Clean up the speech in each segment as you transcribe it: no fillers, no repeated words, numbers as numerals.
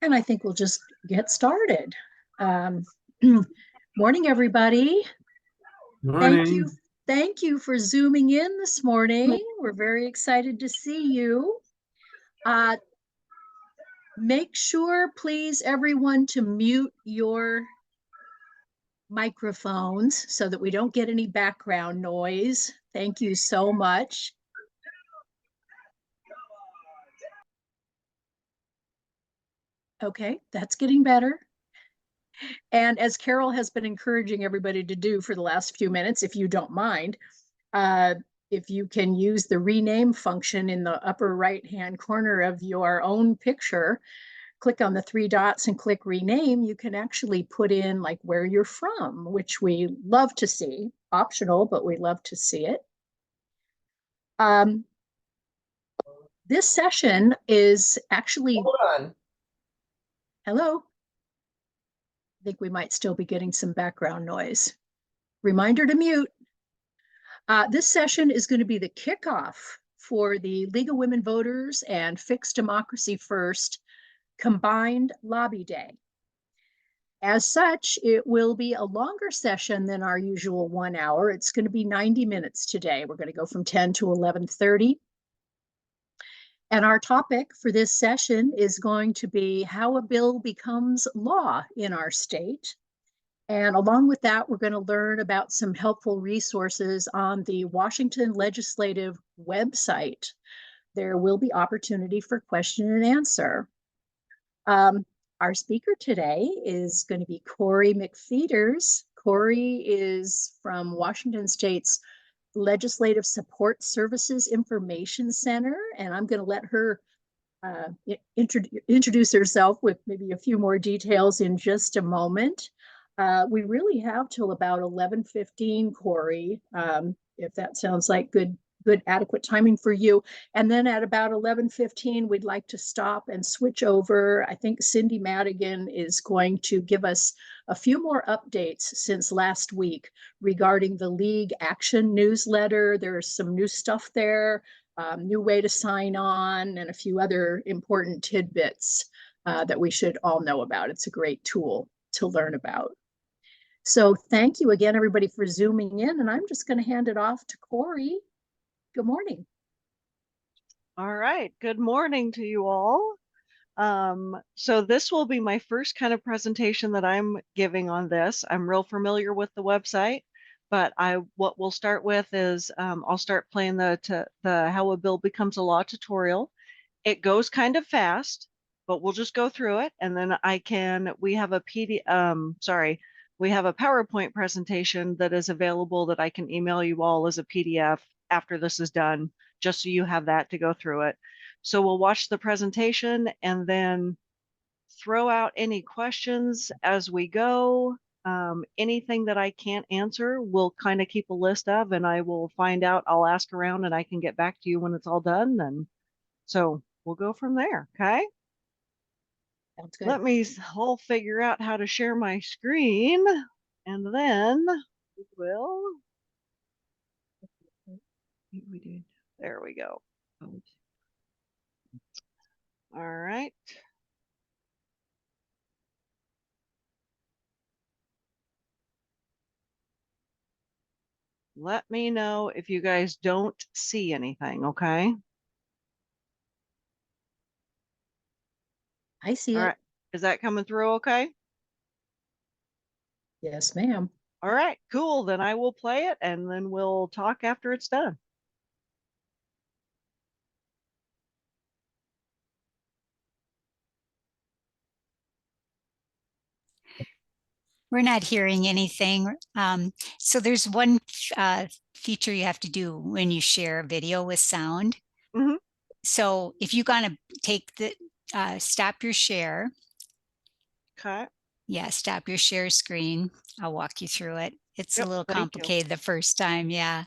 And I think we'll just get started. Um, Morning, everybody. Thank you. Morning. Thank you for Zooming in this morning. We're very excited to see you. Make sure, please, everyone, to mute your microphones so that we don't get any background noise. Thank you so much. Okay, that's getting better. And as Carol has been encouraging everybody to do for the last few minutes, if you don't mind, if you can use the rename function in the upper right-hand corner of your own picture, click on the three dots and click rename, you can actually put in like where you're from, which we love to see. Optional, but we love to see it. This session is actually... Hold on. Hello? I think we might still be getting some background noise. Reminder to mute. This session is going to be the kickoff for the League of Women Voters and Fix Democracy First combined lobby day. As such, it will be a longer session than our usual 1 hour. It's going to be 90 minutes today. We're going to go from 10 to 11:30. And our topic for this session is going to be how a bill becomes law in our state. And along with that, we're going to learn about some helpful resources on the Washington Legislative website. There will be opportunity for question and answer. Our speaker today is going to be Corey McFeeters. Corey is from Washington State's Legislative Support Services Information Center, and I'm going to let her introduce herself with maybe a few more details in just a moment. We really have till about 11:15, Corey, if that sounds like good adequate timing for you. And then at about 11:15, we'd like to stop and switch over. I think Cindy Madigan is going to give us a few more updates since last week regarding the League Action newsletter. There's some new stuff there, new way to sign on, and a few other important tidbits that we should all know about. It's a great tool to learn about. So thank you again, everybody, for Zooming in, and I'm just going to hand it off to Corey. Good morning. All right. Good morning to you all. So this will be my first kind of presentation that I'm giving on this. I'm real familiar with the website, but what we'll start with is I'll start playing the How a Bill Becomes a Law tutorial. It goes kind of fast, but we'll just go through it, and then we have a we have a PowerPoint presentation that is available that I can email you all as a PDF after this is done, just so you have that to go through it. So we'll watch the presentation and then throw out any questions as we go. Anything that I can't answer, we'll kind of keep a list of, and I will find out. I'll ask around and I can get back to you when it's all done. And so we'll go from there. Okay. Sounds good. Let me all figure out how to share my screen, and then we will. There we go. All right. Let me know if you guys don't see anything, okay? I see All it. right. Is that coming through okay? Yes, ma'am. All right, cool. Then I will play it and then we'll talk after it's done. We're not hearing anything. So there's one feature you have to do when you share a video with sound. Mm-hmm. So if you're gonna take the, stop your share. Okay. Yeah, stop your share screen. I'll walk you through it. It's a little Thank you. complicated the first time, yeah.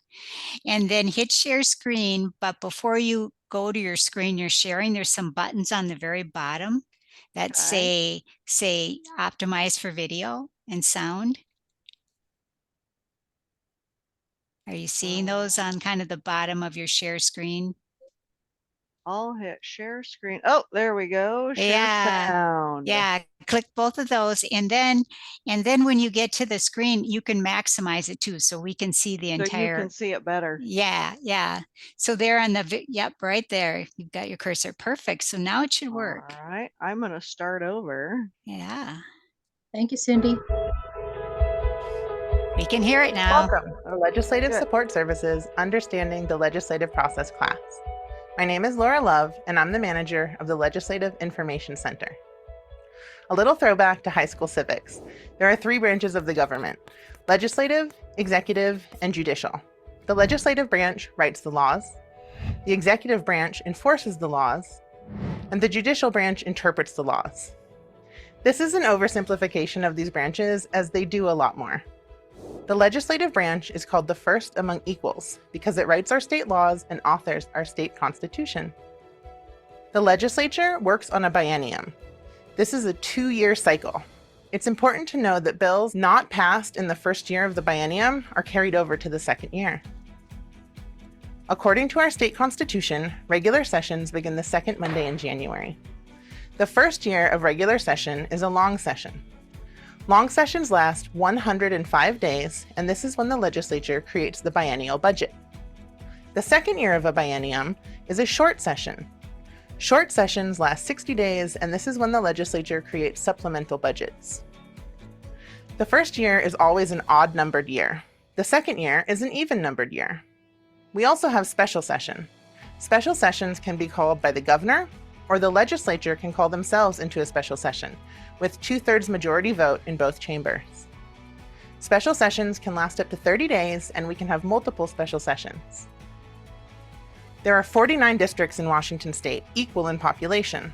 And then hit share screen, but before you go to your screen you're sharing, there's some buttons on the very bottom that Okay. say optimize for video and sound. Are you seeing those on kind of the bottom of your share screen? I'll hit share screen. Oh, there we go. Share Yeah. sound. Yeah, click both of those, and then when you get to the screen, you can maximize it too, so we can see the So you entire. can see it better. Yeah. So there on the yep, right there. You've got your cursor. Perfect. So now it should work. All right. I'm going to start over. Yeah, Thank you, Cindy. we can hear it now. Welcome to Legislative Good. Support Services Understanding the Legislative Process class. My name is Laura Love, and I'm the manager of the Legislative Information Center. A little throwback to high school civics. There are 3 branches of the government: legislative, executive, and judicial. The legislative branch writes the laws, the executive branch enforces the laws, and the judicial branch interprets the laws. This is an oversimplification of these branches, as they do a lot more. The legislative branch is called the first among equals because it writes our state laws and authors our state constitution. The legislature works on a biennium. This is a 2-year cycle. It's important to know that bills not passed in the first year of the biennium are carried over to the second year. According to our state constitution, regular sessions begin the second Monday in January. The first year of regular session is a long session. Long sessions last 105 days, and this is when the legislature creates the biennial budget. The second year of a biennium is a short session. Short sessions last 60 days, and this is when the legislature creates supplemental budgets. The first year is always an odd-numbered year. The second year is an even-numbered year. We also have special session. Special sessions can be called by the governor, or the legislature can call themselves into a special session, with 2/3 majority vote in both chambers. Special sessions can last up to 30 days, and we can have multiple special sessions. There are 49 districts in Washington state, equal in population.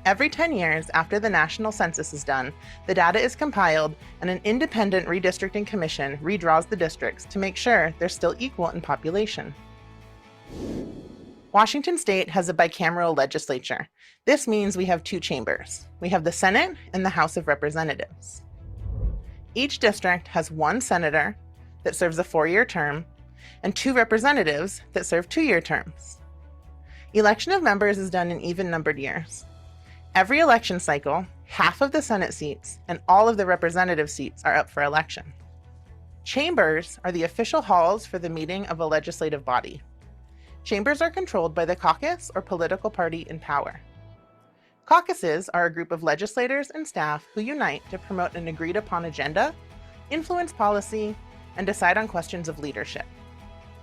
Every 10 years after the national census is done, the data is compiled, and an independent redistricting commission redraws the districts to make sure they're still equal in population. Washington state has a bicameral legislature. This means we have 2 chambers. We have the Senate and the House of Representatives. Each district has 1 senator that serves a 4-year term and 2 representatives that serve 2-year terms. Election of members is done in even-numbered years. Every election cycle, half of the Senate seats and all of the representative seats are up for election. Chambers are the official halls for the meeting of a legislative body. Chambers are controlled by the caucus or political party in power. Caucuses are a group of legislators and staff who unite to promote an agreed-upon agenda, influence policy, and decide on questions of leadership.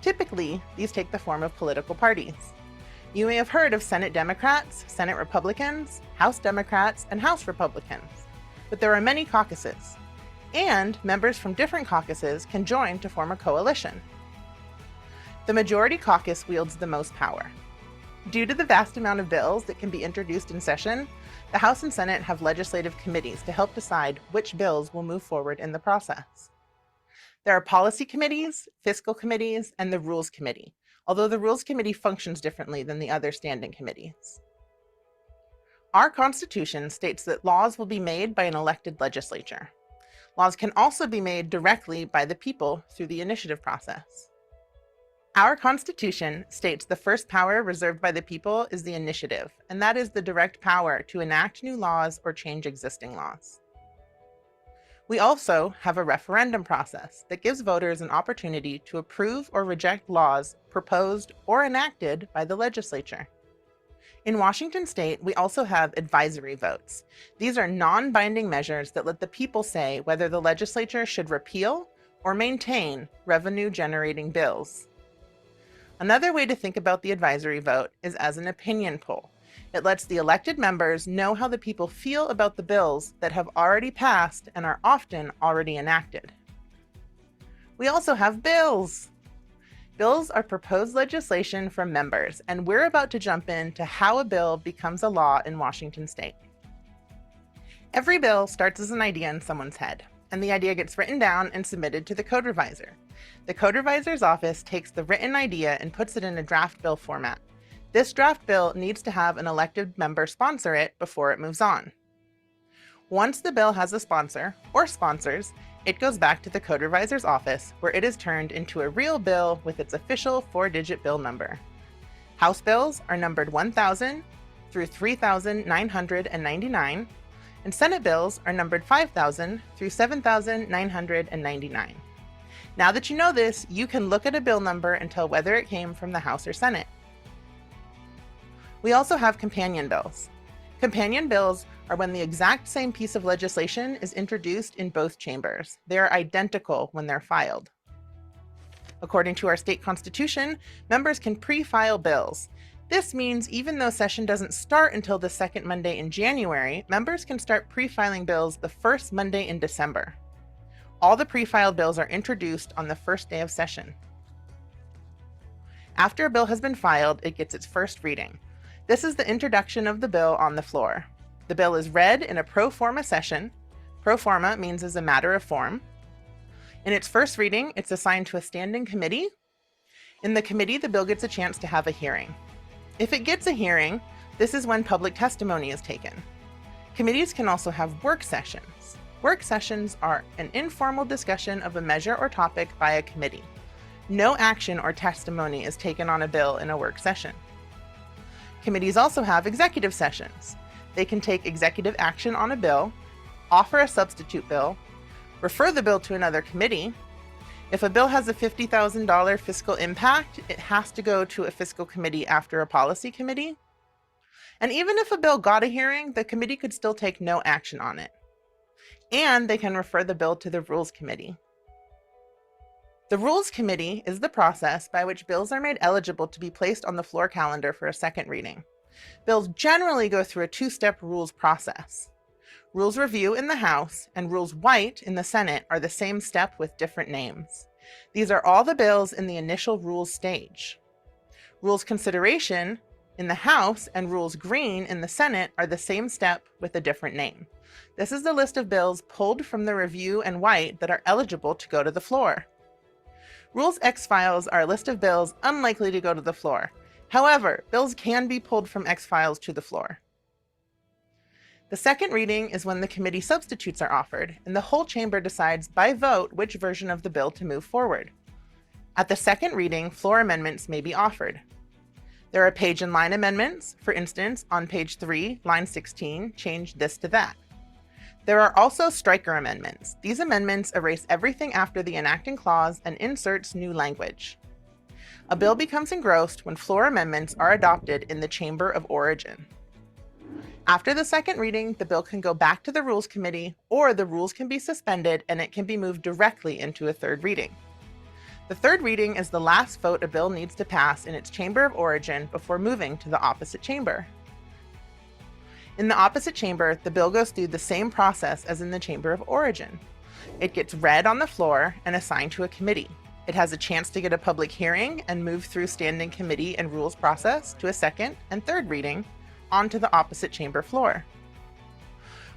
Typically, these take the form of political parties. You may have heard of Senate Democrats, Senate Republicans, House Democrats, and House Republicans, but there are many caucuses, and members from different caucuses can join to form a coalition. The majority caucus wields the most power. Due to the vast amount of bills that can be introduced in session, the House and Senate have legislative committees to help decide which bills will move forward in the process. There are policy committees, fiscal committees, and the Rules Committee, although the Rules Committee functions differently than the other standing committees. Our Constitution states that laws will be made by an elected legislature. Laws can also be made directly by the people through the initiative process. Our Constitution states the first power reserved by the people is the initiative, and that is the direct power to enact new laws or change existing laws. We also have a referendum process that gives voters an opportunity to approve or reject laws proposed or enacted by the legislature. In Washington state, we also have advisory votes. These are non-binding measures that let the people say whether the legislature should repeal or maintain revenue-generating bills. Another way to think about the advisory vote is as an opinion poll. It lets the elected members know how the people feel about the bills that have already passed and are often already enacted. We also have bills. Bills are proposed legislation from members, and we're about to jump into how a bill becomes a law in Washington state. Every bill starts as an idea in someone's head, and the idea gets written down and submitted to the code reviser. The code reviser's office takes the written idea and puts it in a draft bill format. This draft bill needs to have an elected member sponsor it before it moves on. Once the bill has a sponsor or sponsors, it goes back to the code reviser's office where it is turned into a real bill with its official 4-digit bill number. House bills are numbered 1,000 through 3,999, and Senate bills are numbered 5,000 through 7,999. Now that you know this, you can look at a bill number and tell whether it came from the House or Senate. We also have companion bills. Companion bills are when the exact same piece of legislation is introduced in both chambers. They are identical when they're filed. According to our state constitution, members can pre-file bills. This means even though session doesn't start until the second Monday in January, members can start pre-filing bills the first Monday in December. All the pre-filed bills are introduced on the first day of session. After a bill has been filed, it gets its first reading. This is the introduction of the bill on the floor. The bill is read in a pro forma session. Pro forma means as a matter of form. In its first reading, it's assigned to a standing committee. In the committee, the bill gets a chance to have a hearing. If it gets a hearing, this is when public testimony is taken. Committees can also have work sessions. Work sessions are an informal discussion of a measure or topic by a committee. No action or testimony is taken on a bill in a work session. Committees also have executive sessions. They can take executive action on a bill, offer a substitute bill, refer the bill to another committee. If a bill has a $50,000 fiscal impact, it has to go to a fiscal committee after a policy committee. And even if a bill got a hearing, the committee could still take no action on it. And they can refer the bill to the Rules Committee. The Rules Committee is the process by which bills are made eligible to be placed on the floor calendar for a second reading. Bills generally go through a two-step rules process. Rules Review in the House and Rules White in the Senate are the same step with different names. These are all the bills in the initial rules stage. Rules Consideration in the House and Rules Green in the Senate are the same step with a different name. This is the list of bills pulled from the Review and White that are eligible to go to the floor. Rules X-Files are a list of bills unlikely to go to the floor. However, bills can be pulled from X-Files to the floor. The second reading is when the committee substitutes are offered, and the whole chamber decides by vote which version of the bill to move forward. At the second reading, floor amendments may be offered. There are page and line amendments. For instance, on page 3, line 16, change this to that. There are also striker amendments. These amendments erase everything after the enacting clause and inserts new language. A bill becomes engrossed when floor amendments are adopted in the chamber of origin. After the second reading, the bill can go back to the Rules Committee, or the rules can be suspended and it can be moved directly into a third reading. The third reading is the last vote a bill needs to pass in its chamber of origin before moving to the opposite chamber. In the opposite chamber, the bill goes through the same process as in the chamber of origin. It gets read on the floor and assigned to a committee. It has a chance to get a public hearing and move through standing committee and rules process to a second and third reading onto the opposite chamber floor.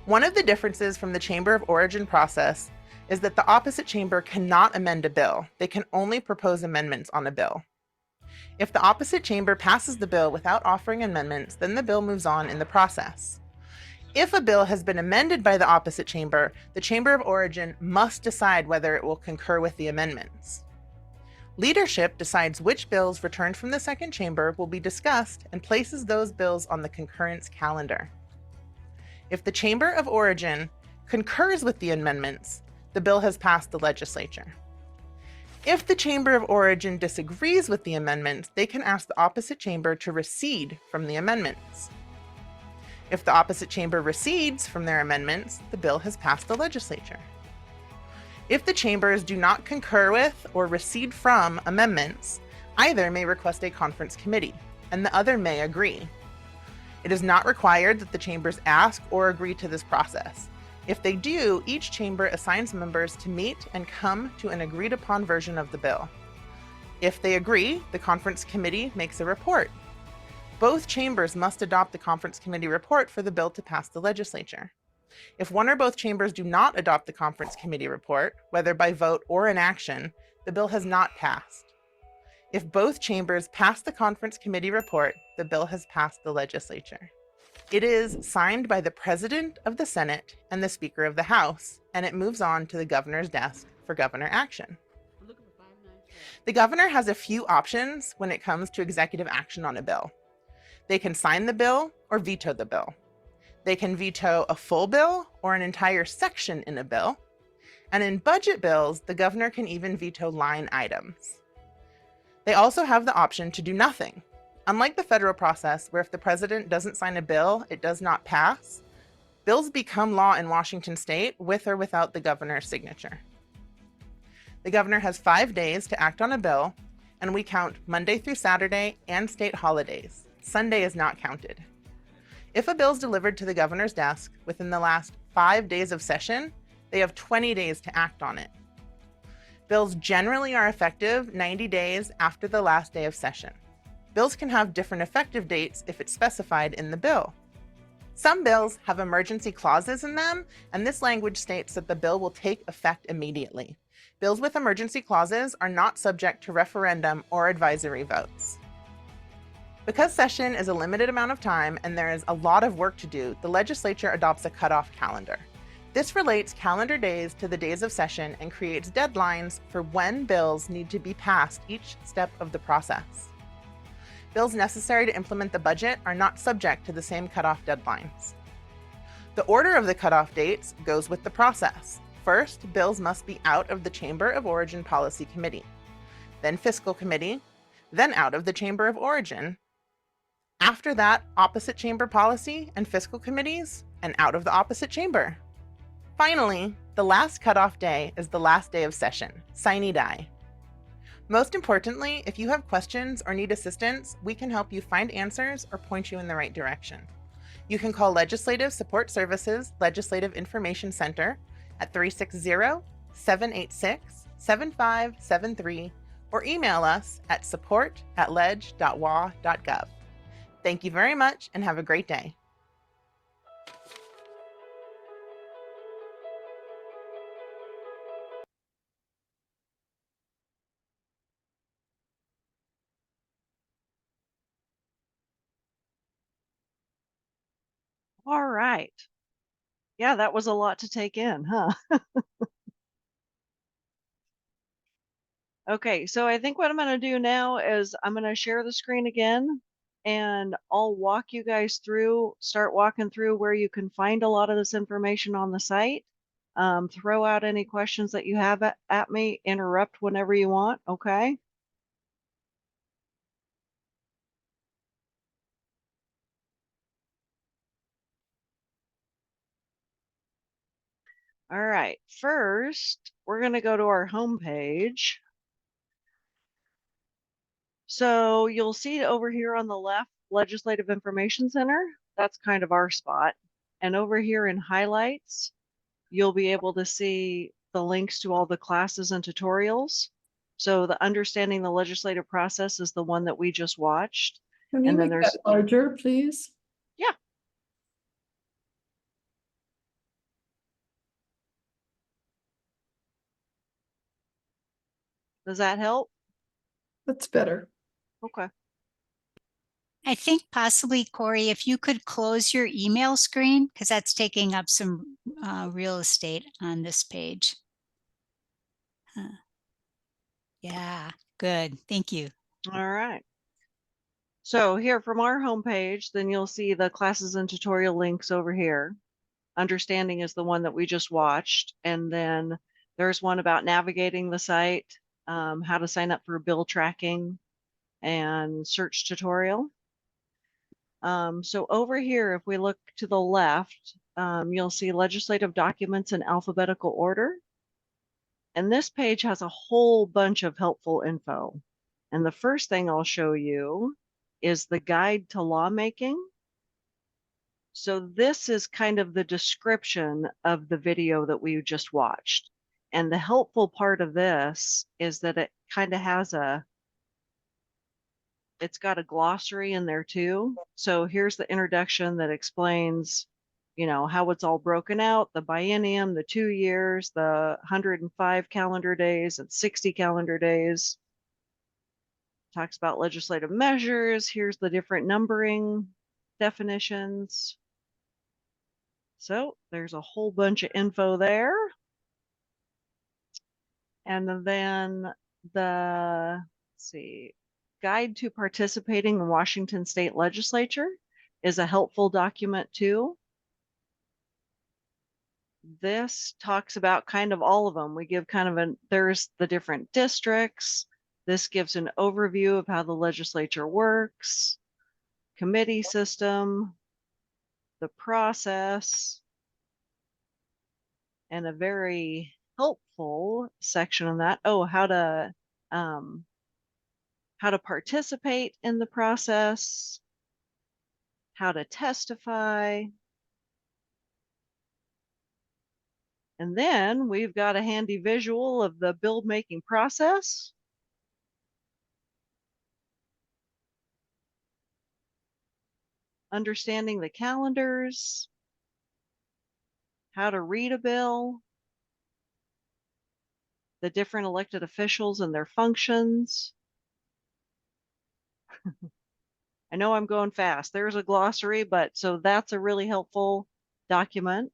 One of the differences from the chamber of origin process is that the opposite chamber cannot amend a bill. They can only propose amendments on a bill. If the opposite chamber passes the bill without offering amendments, then the bill moves on in the process. If a bill has been amended by the opposite chamber, the chamber of origin must decide whether it will concur with the amendments. Leadership decides which bills returned from the second chamber will be discussed and places those bills on the concurrence calendar. If the chamber of origin concurs with the amendments, the bill has passed the legislature. If the chamber of origin disagrees with the amendments, they can ask the opposite chamber to recede from the amendments. If the opposite chamber recedes from their amendments, the bill has passed the legislature. If the chambers do not concur with or recede from amendments, either may request a conference committee, and the other may agree. It is not required that the chambers ask or agree to this process. If they do, each chamber assigns members to meet and come to an agreed upon version of the bill. If they agree, the conference committee makes a report. Both chambers must adopt the conference committee report for the bill to pass the legislature. If one or both chambers do not adopt the conference committee report, whether by vote or inaction, the bill has not passed. If both chambers pass the conference committee report, the bill has passed the legislature. It is signed by the President of the Senate and the Speaker of the House, and it moves on to the governor's desk for governor action. The governor has a few options when it comes to executive action on a bill. They can sign the bill or veto the bill. They can veto a full bill or an entire section in a bill. And in budget bills, the governor can even veto line items. They also have the option to do nothing. Unlike the federal process, where if the president doesn't sign a bill, it does not pass, bills become law in Washington state with or without the governor's signature. The governor has 5 days to act on a bill, and we count Monday through Saturday and state holidays. Sunday is not counted. If a bill is delivered to the governor's desk within the last 5 days of session, they have 20 days to act on it. Bills generally are effective 90 days after the last day of session. Bills can have different effective dates if it's specified in the bill. Some bills have emergency clauses in them, and this language states that the bill will take effect immediately. Bills with emergency clauses are not subject to referendum or advisory votes. Because session is a limited amount of time and there is a lot of work to do, the legislature adopts a cutoff calendar. This relates calendar days to the days of session and creates deadlines for when bills need to be passed each step of the process. Bills necessary to implement the budget are not subject to the same cutoff deadlines. The order of the cutoff dates goes with the process. First, bills must be out of the Chamber of Origin Policy Committee, then Fiscal Committee, then out of the Chamber of Origin. After that, opposite chamber policy and fiscal committees, and out of the opposite chamber. Finally, the last cutoff day is the last day of session, sine die. Most importantly, if you have questions or need assistance, we can help you find answers or point you in the right direction. You can call Legislative Support Services Legislative Information Center at 360-786-7573 or email us at support@leg.wa.gov. Thank you very much and have a great day. All right. Yeah, that was a lot to take in, huh? Okay, so I think what I'm going to do now is I'm going to share the screen again and I'll walk you guys through, start walking through where you can find a lot of this information on the site. Throw out any questions that you have at me, interrupt whenever you want, okay? All right, first, we're going to go to our home page. So you'll see over here on the left, Legislative Information Center. That's kind of our spot. And over here in highlights, you'll be able to see the links to all the classes and tutorials. So the Understanding the Legislative Process is the one that we just watched. Can you And then make there's that larger, please? Yeah. Does that help? That's better. Okay. I think possibly, Corey, if you could close your email screen, because that's taking up some real estate on this page. Yeah, good. Thank you. All right. So here from our homepage, then you'll see the classes and tutorial links over here. Understanding is the one that we just watched. And then there's one about navigating the site, how to sign up for bill tracking and search tutorial. So over here, if we look to the left, you'll see legislative documents in alphabetical order. And this page has a whole bunch of helpful info. And the first thing I'll show you is the guide to lawmaking. So this is kind of the description of the video that we just watched. And the helpful part of this is that it kind of has it's got a glossary in there too. So here's the introduction that explains, you know, how it's all broken out, the biennium, the 2 years, the 105 calendar days and 60 calendar days. Talks about legislative measures. Here's the different numbering definitions. So there's a whole bunch of info there. And then The, let's see, Guide to Participating in Washington State Legislature is a helpful document too. This talks about kind of all of them. We give kind of there's the different districts. This gives an overview of how the legislature works, committee system, the process, and a very helpful section on that. Oh, how to participate in the process, how to testify. And then we've got a handy visual of the bill making process. Understanding the calendars, how to read a bill, the different elected officials and their functions. I know I'm going fast. There's a glossary, but so that's a really helpful document.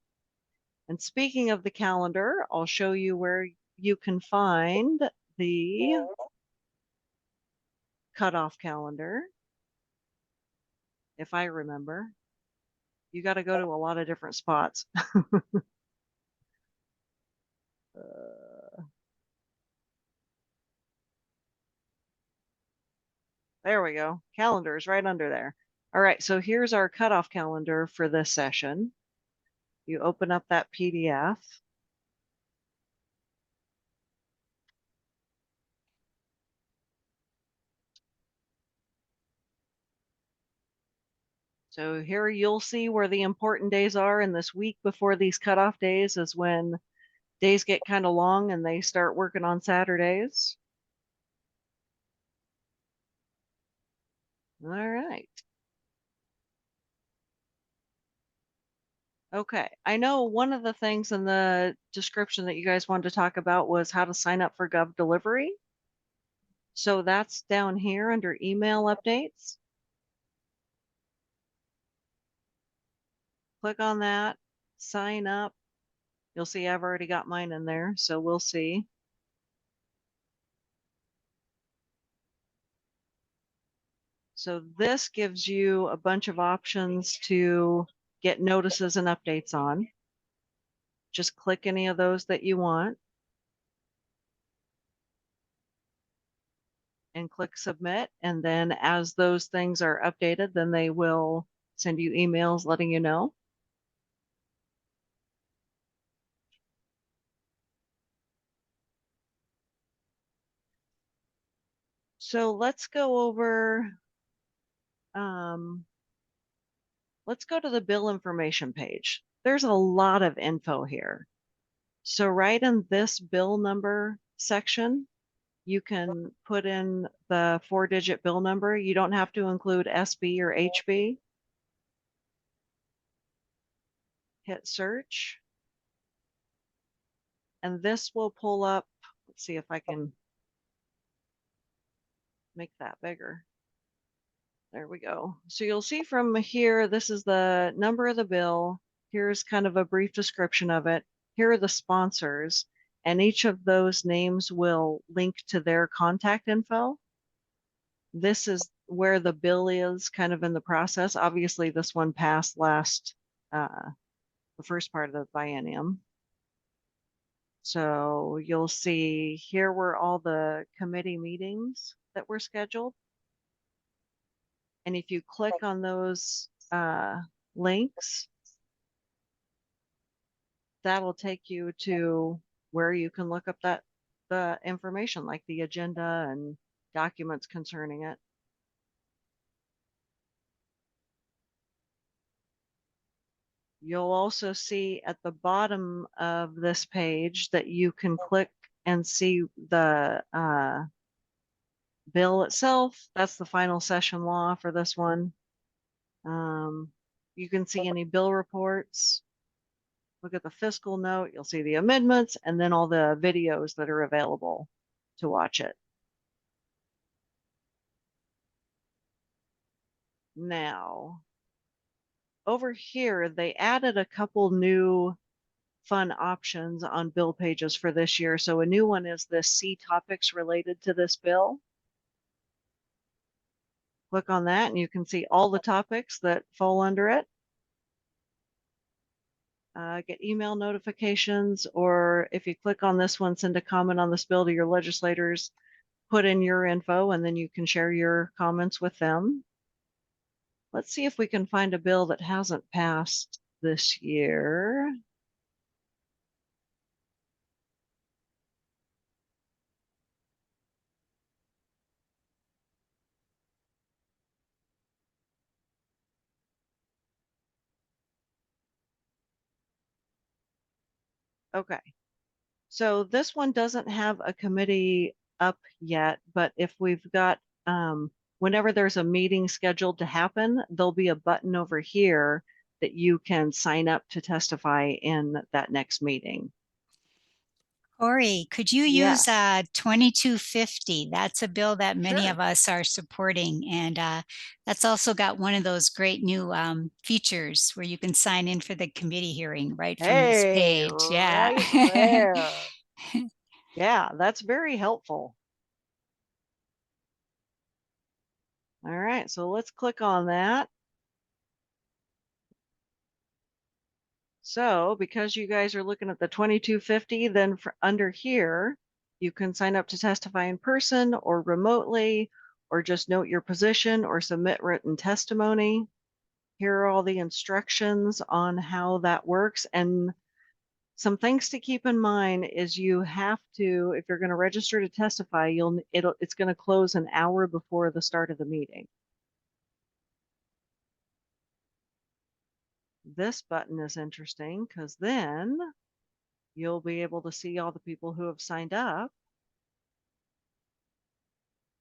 And speaking of the calendar, I'll show you where you can find the cutoff calendar. If I remember, you got to go to a lot of different spots. There we go. Calendar is right under there. All right, so here's our cutoff calendar for this session. You open up that PDF. So here you'll see where the important days are, and this week before these cutoff days is when days get kind of long and they start working on Saturdays. All right. Okay, I know one of the things in the description that you guys wanted to talk about was how to sign up for Gov Delivery. So that's down here under email updates. Click on that, sign up. You'll see I've already got mine in there, so we'll see. So this gives you a bunch of options to get notices and updates on. Just click any of those that you want and click submit. And then as those things are updated, then they will send you emails letting you know. So let's go over, let's go to the bill information page. There's a lot of info here. So right in this bill number section, you can put in the 4-digit bill number. You don't have to include SB or HB. Hit search. And this will pull up, let's see if I can make that bigger. There we go. So you'll see from here, this is the number of the bill. Here's kind of a brief description of it. Here are the sponsors, and each of those names will link to their contact info. This is where the bill is kind of in the process. Obviously, this one passed last, the first part of the biennium. So you'll see here were all the committee meetings that were scheduled. And if you click on those links, that'll take you to where you can look up the information like the agenda and documents concerning it. You'll also see at the bottom of this page that you can click and see the bill itself. That's the final session law for this one. You can see any bill reports. Look at the fiscal note. You'll see the amendments and then all the videos that are available to watch it. Now, over here, they added a couple new fun options on bill pages for this year. So a new one is the C topics related to this bill. Click on that and you can see all the topics that fall under it. Get email notifications, or if you click on this one, send a comment on this bill to your legislators, put in your info, and then you can share your comments with them. Let's see if we can find a bill that hasn't passed this year. Okay, so this one doesn't have a committee up yet, but if we've got, whenever there's a meeting scheduled to happen, there'll be a button over here that you can sign up to testify in that next meeting. Corey, could you use Yes. 2250? That's a bill that many Sure. of us are supporting. And that's also got one of those great new features where you can sign in for the committee hearing right from this Hey, page. Yeah. right there. Yeah, that's very helpful. All right, so let's click on that. So because you guys are looking at the 2250, then under here, you can sign up to testify in person or remotely, or just note your position or submit written testimony. Here are all the instructions on how that works. And some things to keep in mind is you have to, if you're going to register to testify, it's going to close an hour before the start of the meeting. This button is interesting because then you'll be able to see all the people who have signed up.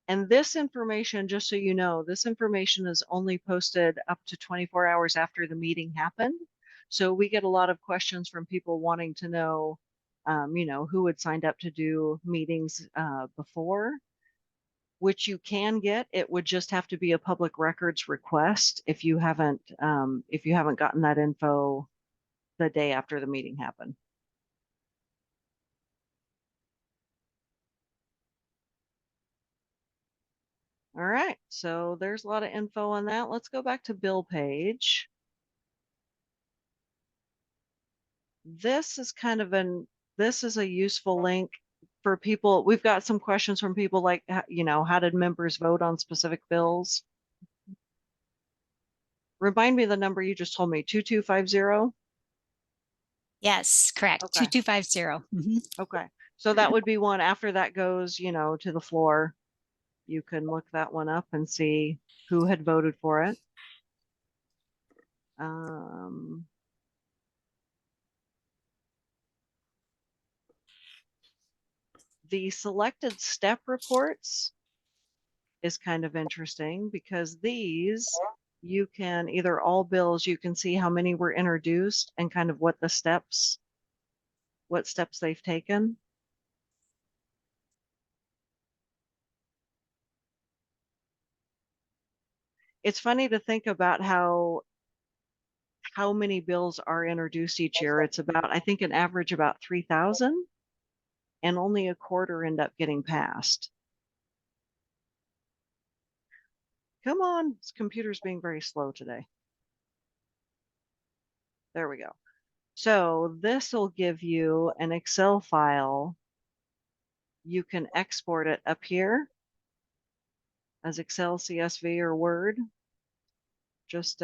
And this information, just so you know, this information is only posted up to 24 hours after the meeting happened. So we get a lot of questions from people wanting to know, who had signed up to do meetings before, which you can get. It would just have to be a public records request if you haven't gotten that info the day after the meeting happened. All right, so there's a lot of info on that. Let's go back to bill page. This is this is a useful link for people. We've got some questions from people like, how did members vote on specific bills? Remind me the number you just told me, 2250? Yes, correct. Okay. 2250. Okay. So that would be one. After that goes, to the floor, you can look that one up and see who had voted for it. The selected step reports is kind of interesting because these, you can either all bills, you can see how many were introduced and kind of what steps they've taken. It's funny to think about how many bills are introduced each year. It's about, I think, an average about 3,000, and only a quarter end up getting passed. Come on, this computer's being very slow today. There we go. So this will give you an Excel file. You can export it up here as Excel, CSV, or Word. Just,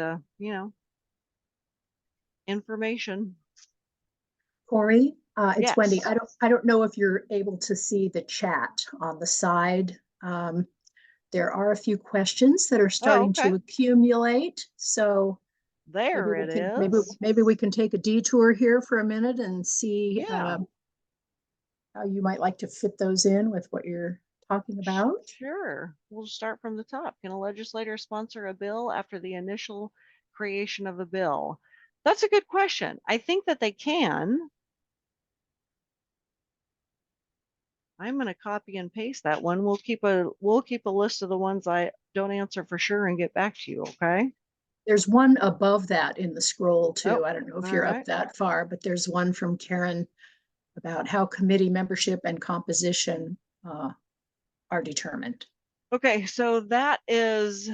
information. Corey, it's Wendy. Yes. I don't know if you're able to see the chat on the side. There are a few questions that are starting okay. to accumulate. So There it is. maybe we can take a detour here for a minute and see Yeah. how you might like to fit those in with what you're talking about. Sure. We'll start from the top. Can a legislator sponsor a bill after the initial creation of a bill? That's a good question. I think that they can. I'm going to copy and paste that one. We'll keep a list of the ones I don't answer for sure and get back to you, okay? There's one above that in the scroll too. Oh, I don't know if all you're up right. that far, but there's one from Karen about how committee membership and composition are determined. Okay, so that is,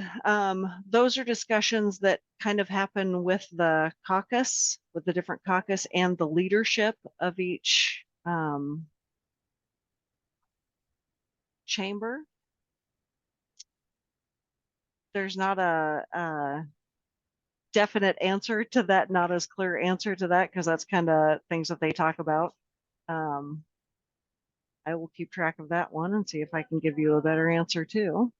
those are discussions that kind of happen with the caucus, with the different caucus and the leadership of each chamber. There's not a definite answer to that, not as clear answer to that, because that's kind of things that they talk about. I will keep track of that one and see if I can give you a better answer too.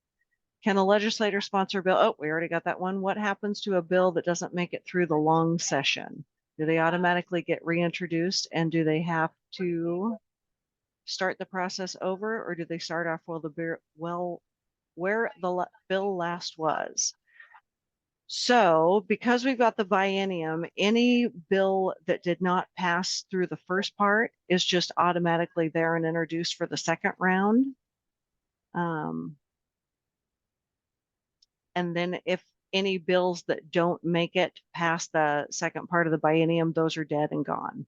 Can a legislator sponsor a bill? Oh, we already got that one. What happens to a bill that doesn't make it through the long session? Do they automatically get reintroduced, and do they have to start the process over, or do they start off where the bill last was? So because we've got the biennium, any bill that did not pass through the first part is just automatically there and introduced for the second round. And then if any bills that don't make it past the second part of the biennium, those are dead and gone.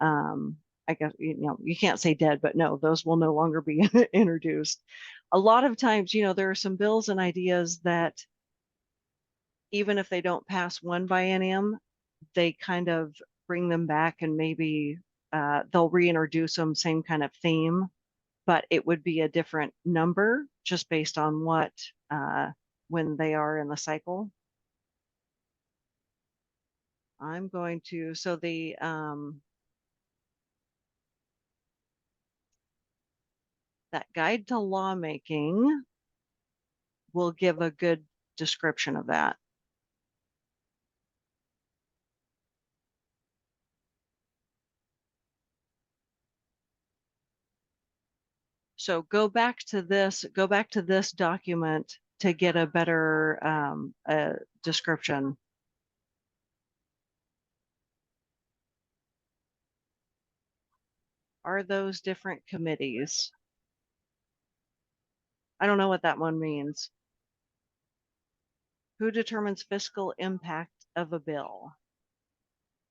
I guess, you can't say dead, but no, those will no longer be introduced. A lot of times, there are some bills and ideas that even if they don't pass one biennium, they kind of bring them back and maybe they'll reintroduce them, same kind of theme, but it would be a different number just based on what when they are in the cycle. I'm going to, so the that guide to lawmaking will give a good description of that. So go back to this document to get a better description. Are those different committees? I don't know what that one means. Who determines fiscal impact of a bill?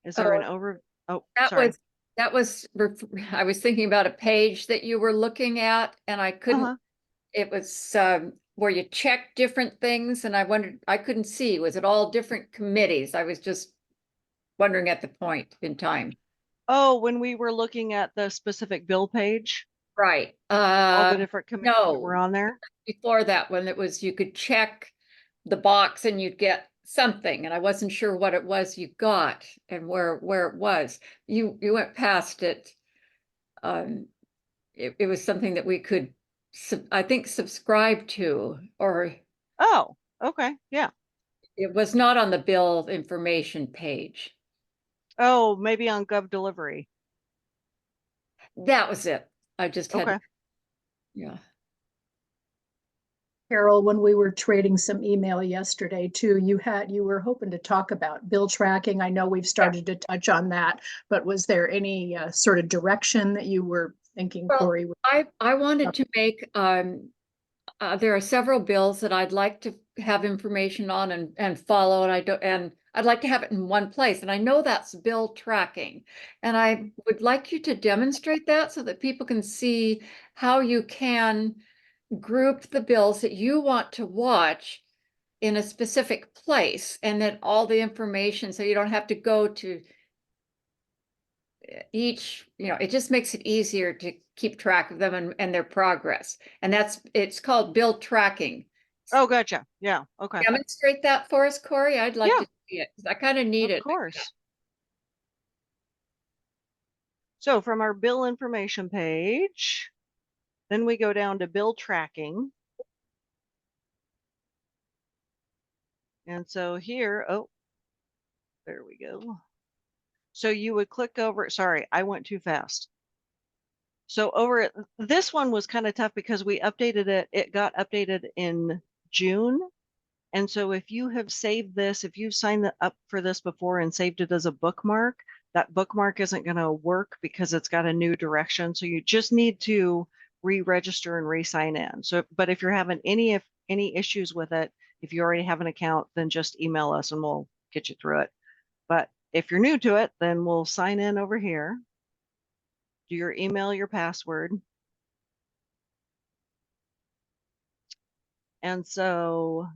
Is there an Oh, sorry. I was thinking about a page that you were looking at and I couldn't, it was where you check different things and I wondered, I couldn't see, was it all different committees? I was just wondering at the point in time. Oh, when we were looking at the specific bill page, Right. all the different committees that were on there. Before that one, it was you could check the box and you'd get something, and I wasn't sure what it was you got and where it was. You went past it. It was something that we could, I think, subscribe to, or Oh, okay, yeah. it was not on the bill information page. Oh, maybe on Gov Delivery. That was it. I just had, Okay. yeah. Carol, when we were trading some email yesterday too, you were hoping to talk about bill tracking. I know we've started to touch on that, but was there any sort of direction that you were thinking, Well, Corey? I wanted to make, there are several bills that I'd like to have information on and follow, and I'd like to have it in one place. And I know that's bill tracking. And I would like you to demonstrate that so that people can see how you can group the bills that you want to watch in a specific place, and then all the information, so you don't have to go to each, it just makes it easier to keep track of them and their progress. And it's called bill tracking. Oh, gotcha. Yeah. Okay. Demonstrate that for us, Corey. I'd like to see it because I kind of need it. Of course. So from our bill information page, then we go down to bill tracking. And so here, oh, there we go. So you would click over, sorry, I went too fast. So over this one was kind of tough because we updated it. It got updated in June. And so if you have saved this, if you've signed up for this before and saved it as a bookmark, that bookmark isn't going to work because it's got a new direction. So you just need to re-register and re-sign in. So, but if you're having any issues with it, If you already have an account, then just email us and we'll get you through it. But if you're new to it, then we'll sign in over here. Do your email, your password. And so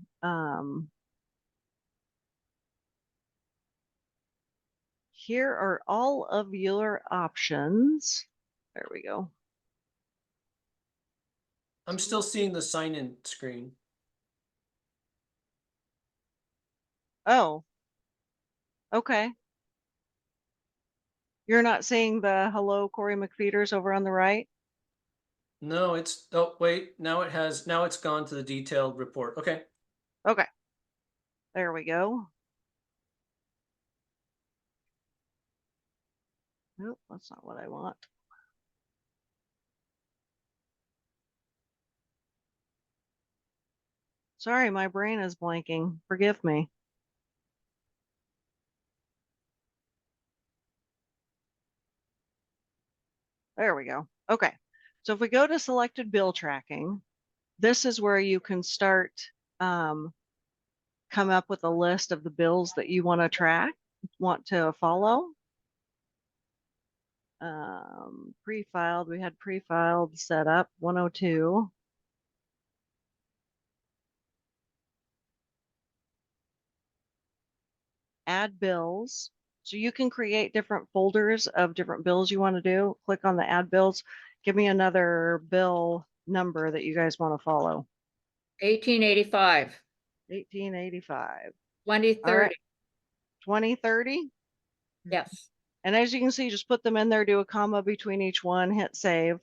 here are all of your options. There we go. I'm still seeing the sign-in screen. Oh, okay. You're not seeing the hello Corey McFeeters over on the right? No, it's, oh, wait, now it's gone to the detailed report. Okay. Okay. There we go. Nope, that's not what I want. Sorry, my brain is blanking. Forgive me. There we go. Okay. So if we go to selected bill tracking, this is where you can start come up with a list of the bills that you want to track, want to follow. Pre-filed, we had pre-filed set up 102. Add bills. So you can create different folders of different bills you want to do. Click on the add bills. Give me another bill number that you guys want to follow. 1885, 1885. 2030. All right. 2030. Yes. And as you can see, just put them in there, do a comma between each one, hit save.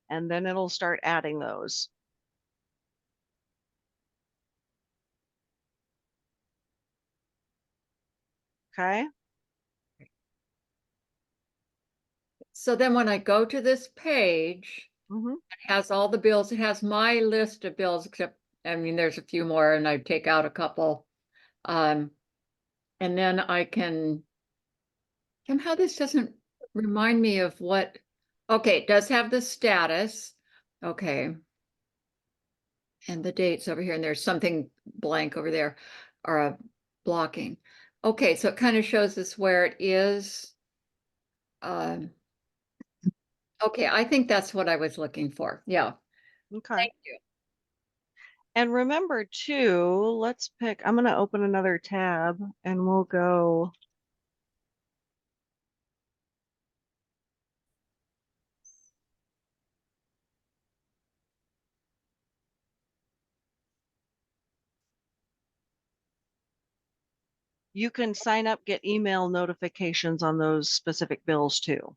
And then it'll start adding those. Okay. So then when I go to this page, Mm-hmm. it has all the bills. It has my list of bills, except, I mean, there's a few more and I take out a couple. And then I can, somehow this doesn't remind me of what, okay, it does have the status. Okay. And the dates over here, and there's something blank over there, or a blocking. Okay, so it kind of shows us where it is. Okay, I think that's what I was looking for. Yeah, Okay. thank you. And remember too, let's pick, I'm going to open another tab and we'll go. You can sign up, get email notifications on those specific bills too.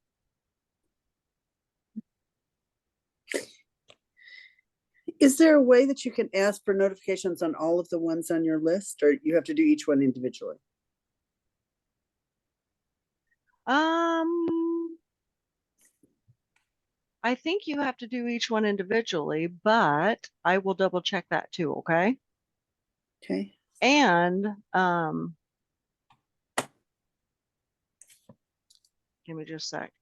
Is there a way that you can ask for notifications on all of the ones on your list, or you have to do each one individually? I think you have to do each one individually, but I will double check that too, okay? Okay. And give me just a sec.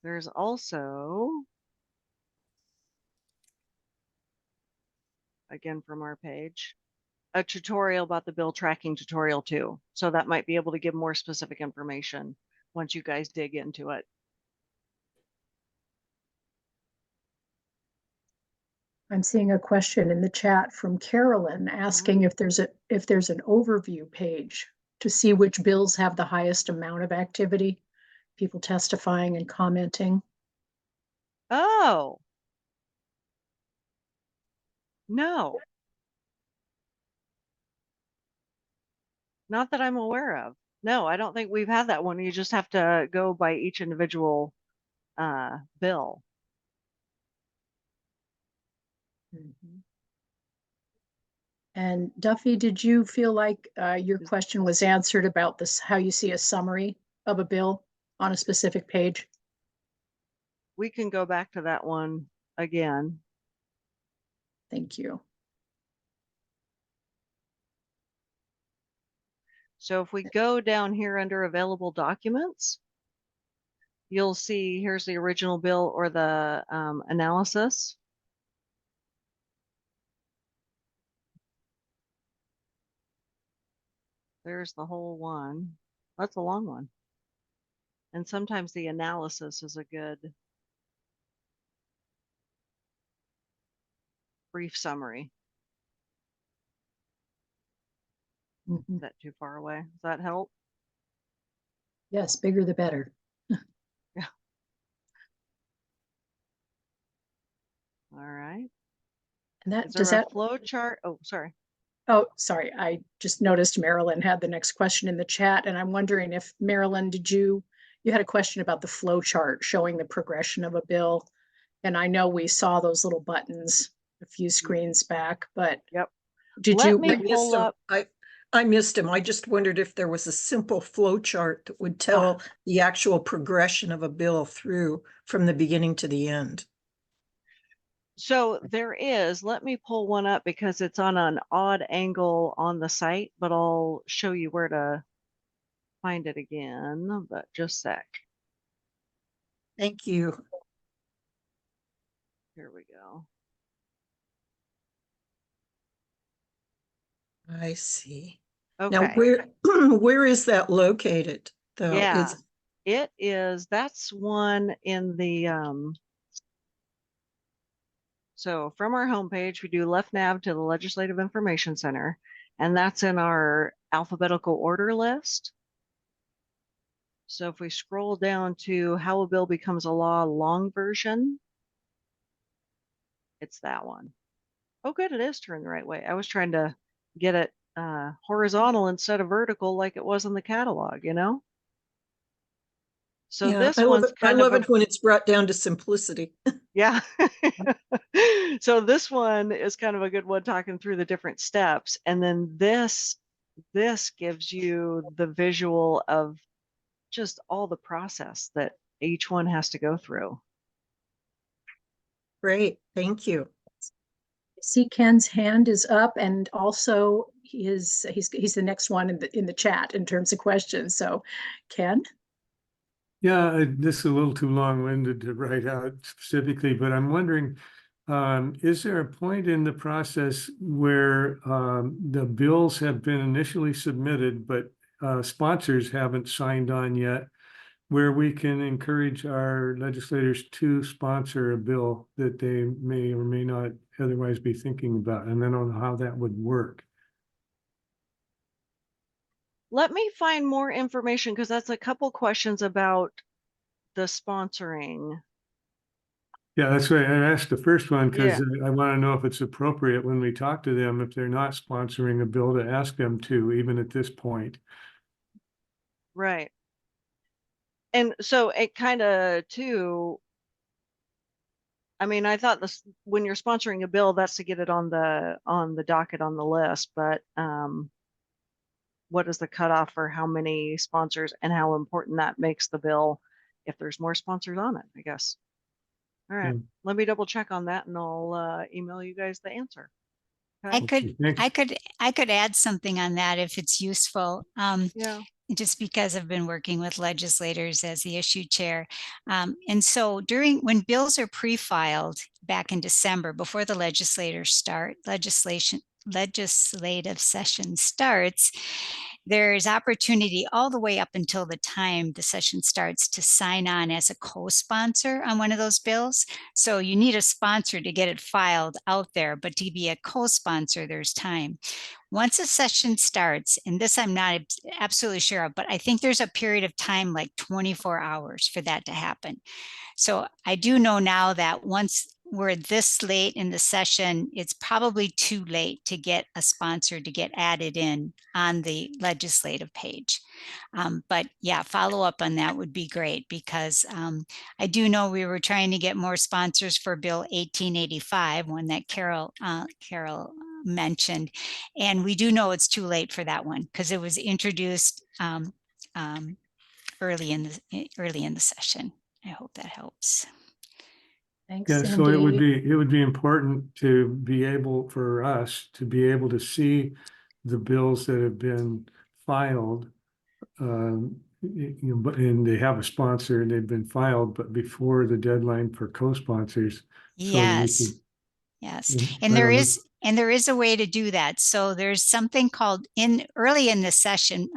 There's also, again from our page, a tutorial about the bill tracking tutorial too. So that might be able to give more specific information once you guys dig into it. I'm seeing a question in the chat from Carolyn asking if there's an overview page to see which bills have the highest amount of activity, people testifying and commenting. Oh, no. Not that I'm aware of. No, I don't think we've had that one. You just have to go by each individual bill. Mhm. And Duffy, did you feel like your question was answered about this, how you see a summary of a bill on a specific page? We can go back to that one again. Thank you. So if we go down here under available documents, you'll see here's the original bill or the analysis. There's the whole one. That's a long one. And sometimes the analysis is a good brief summary. Is Mhm. that too far away? Does that help? Yes, bigger the better. All right. And Is does there a that, flow chart? Oh, sorry. oh, sorry, I just noticed Marilyn had the next question in the chat, and I'm wondering if, Marilyn, you had a question about the flow chart showing the progression of a bill. And I know we saw those little buttons a few screens back, but Yep. did Let you? me pull up. I missed him. I just wondered if there was a simple flow chart that would tell the actual progression of a bill through from the beginning to the end. So there is, let me pull one up because it's on an odd angle on the site, but I'll show you where to find it again, but just a sec. Thank you. Here we go. I see. Okay. Now, where is that located, though? Yeah, it is. That's one in the, so from our homepage, we do left nav to the Legislative Information Center, and that's in our alphabetical order list. So if we scroll down to how a bill becomes a law long version, it's that one. Oh, good, it is turned the right way. I was trying to get it horizontal instead of vertical like it was in the catalog, you know? So Yeah, this I love one's it. I kind love of it when it's brought down to simplicity. yeah. So this one is kind of a good one talking through the different steps. And then this gives you the visual of just all the process that each one has to go through. Great, thank you. I see Ken's hand is up, and also he's the next one in the chat in terms of questions. So, Ken. Yeah, this is a little too long-winded to write out specifically, but I'm wondering, is there a point in the process where the bills have been initially submitted, but sponsors haven't signed on yet, where we can encourage our legislators to sponsor a bill that they may or may not otherwise be thinking about? And I don't know how that would work. Let me find more information because that's a couple questions about the sponsoring. Yeah, that's right. I asked the first one because Yeah. I want to know if it's appropriate when we talk to them, if they're not sponsoring a bill, to ask them to, even at this point. Right. And so it kind of too, I mean, I thought this when you're sponsoring a bill, that's to get it on the docket on the list, but what is the cutoff for how many sponsors and how important that makes the bill if there's more sponsors on it, I guess. All right, let me double check on that and I'll email you guys the answer. Okay. I could add something on that if it's useful. Yeah. Just because I've been working with legislators as the issue chair. And so when bills are pre-filed back in December, before the legislative session starts, there's opportunity all the way up until the time the session starts to sign on as a co-sponsor on one of those bills. So you need a sponsor to get it filed out there, but to be a co-sponsor, there's time. Once a session starts, and this I'm not absolutely sure of, but I think there's a period of time like 24 hours for that to happen. So I do know now that once we're this late in the session, it's probably too late to get a sponsor to get added in on the legislative page. But yeah, follow up on that would be great, because I do know we were trying to get more sponsors for Bill 1885, one that Carol mentioned, and we do know it's too late for that one because it was introduced early in the session. I hope that helps. Thanks, Yeah, Sandy. so it would be important to be able for us to be able to see the bills that have been filed, and they have a sponsor and they've been filed, but before the deadline for co-sponsors. So that we Yes. could- Yes. I And there don't know. is a way to do that. So there's something called early in the session,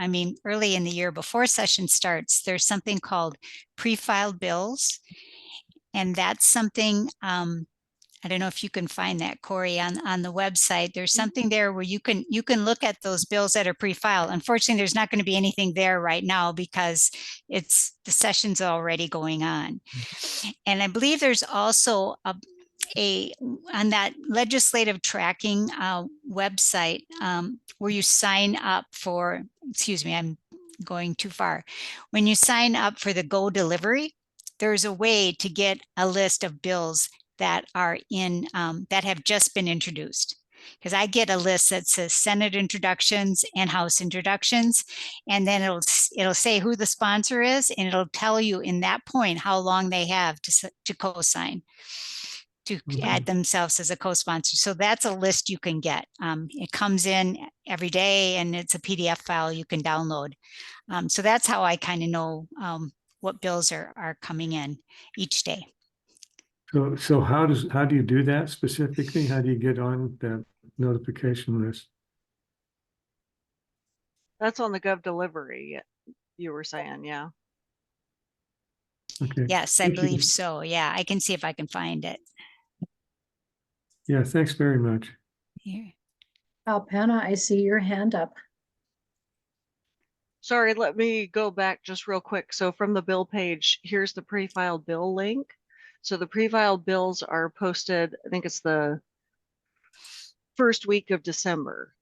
early in the year before session starts, there's something called pre-filed bills. And that's something, I don't know if you can find that, Corey, on the website. There's something there where you can look at those bills that are pre-filed. Unfortunately, there's not going to be anything there right now because the session's already going on. And I believe there's also on that legislative tracking website where you sign up for, excuse me, I'm going too far. When you sign up for the Go Delivery, there's a way to get a list of bills that are that have just been introduced. Because I get a list that says Senate introductions and House introductions, and then it'll say who the sponsor is, and it'll tell you in that point how long they have to co-sign, to add themselves as a co-sponsor. So that's a list you can get. It comes in every day, and it's a PDF file you can download. So that's how I kind of know what bills are coming in each day. So how do you do that specifically? How do you get on that notification list? That's on the Gov Delivery, you were saying, yeah. Okay. Yes, I Thank you. believe so. Yeah, I can see if I can find it. Yeah, thanks very much. Here. Alpana, I see your hand up. Sorry, let me go back just real quick. So from the bill page, here's the pre-filed bill link. So the pre-filed bills are posted, I think it's the first week of December.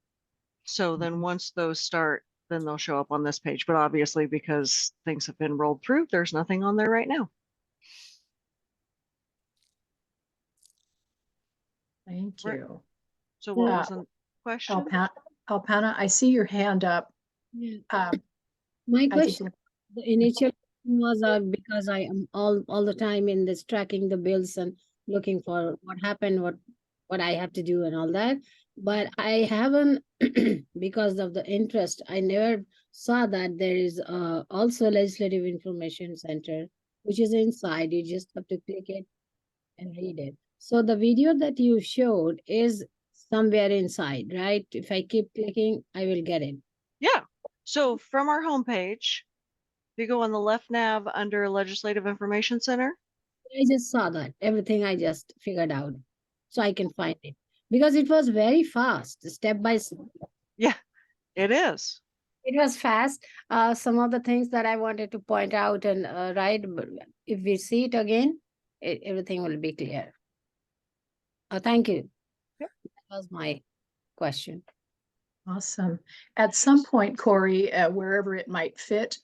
So then once those start, then they'll show up on this page. But obviously, because things have been rolled through, there's nothing on there right now. Thank Right. you. So what was the question? Alpana, I see your hand up. Yeah. Um, My I think question, the initial was because I am all the time in this tracking the bills and looking for what happened, what I have to do and all that. But I haven't, because of the interest, I never saw that there is also Legislative Information Center, which is inside. You just have to click it and read it. So the video that you showed is somewhere inside, right? If I keep clicking, I will get it. Yeah. So from our homepage, if you go on the left nav under Legislative Information Center. I just saw that. Everything I just figured out. So I can find it. Because it was very fast, step by step. Yeah, it is. It was fast. Some of the things that I wanted to point out and write, but if we see it again, everything will be clear. Thank you. Yep. That was my question. Awesome. At some point, Corey, wherever it might fit,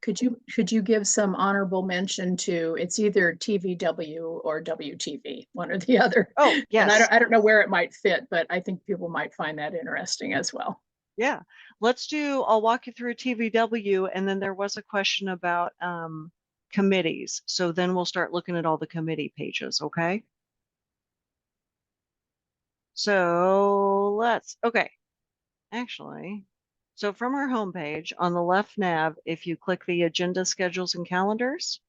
could you give some honorable mention to, it's either TVW or WTV, one or the other. Oh, yes. And I don't know where it might fit, but I think people might find that interesting as well. Yeah, I'll walk you through TVW, and then there was a question about committees. So then we'll start looking at all the committee pages, okay? So okay. Actually, so from our homepage on the left nav, if you click the agenda schedules and calendars,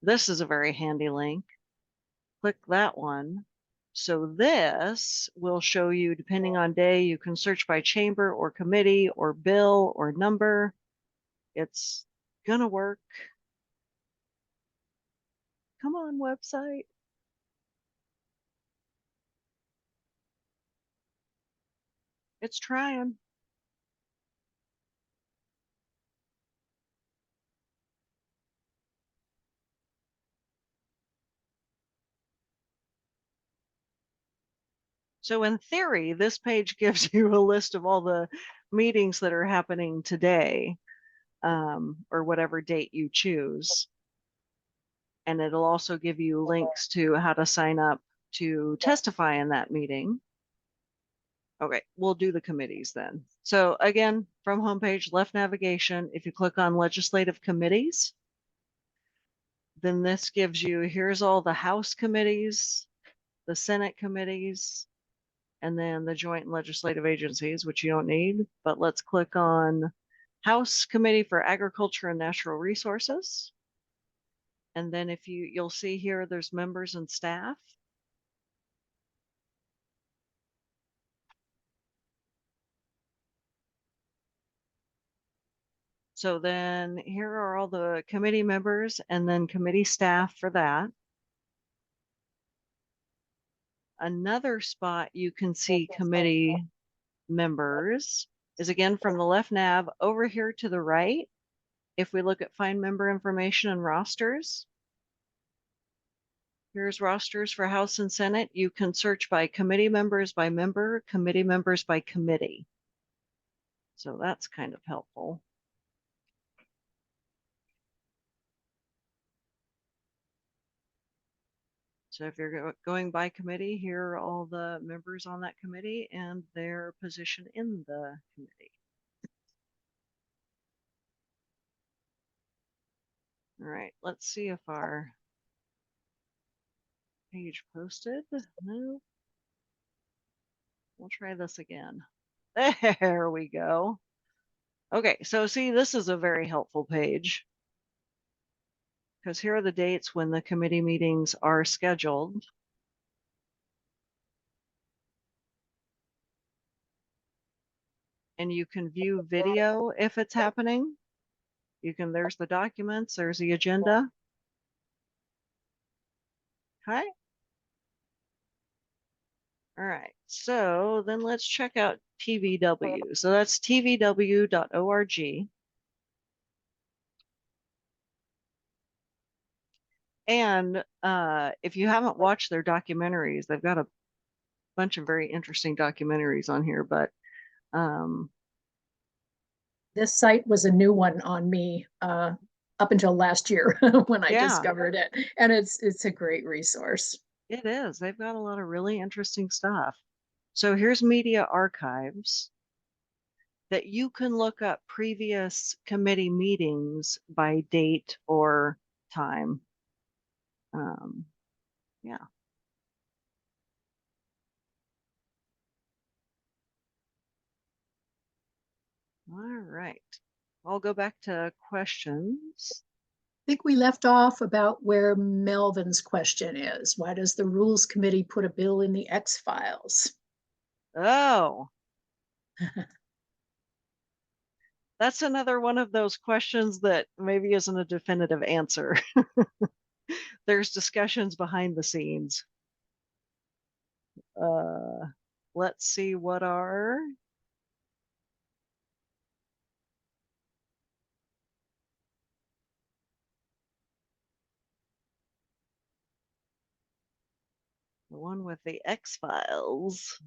this is a very handy link. Click that one. So this will show you, depending on day, you can search by chamber or committee or bill or number. It's gonna work. Come on, website. It's trying. So in theory, this page gives you a list of all the meetings that are happening today, or whatever date you choose. And it'll also give you links to how to sign up to testify in that meeting. Okay, we'll do the committees then. So again, from homepage, left navigation, if you click on legislative committees, then this gives you, here's all the House committees, the Senate committees, and then the joint and legislative agencies, which you don't need, but let's click on House Committee for Agriculture and Natural Resources. And then if you'll see here, there's members and staff. So then here are all the committee members and then committee staff for that. Another spot you can see committee members is again from the left nav over here to the right. If we look at find member information and rosters, here's rosters for House and Senate. You can search by committee members by member, committee members by committee. So that's kind of helpful. So if you're going by committee, here are all the members on that committee and their position in the committee. All right, let's see if our page posted. No. We'll try this again. There we go. Okay, so see, this is a very helpful page because here are the dates when the committee meetings are scheduled. And you can view video if it's happening. There's the documents, there's the agenda. Okay. All right, so then let's check out TVW. So that's tvw.org. And if you haven't watched their documentaries, they've got a bunch of very interesting documentaries on here, but this site was a new one on me up until last year when I discovered it. And it's a great resource. It is. They've got a lot of really interesting stuff. So here's media archives that you can look up previous committee meetings by date or time. Yeah. All right. I'll go back to questions. I think we left off about where Melvin's question is. Why does the Rules Committee put a bill in the X files? Oh. That's another one of those questions that maybe isn't a definitive answer. There's discussions behind the scenes. Let's see what are. The one with the X files.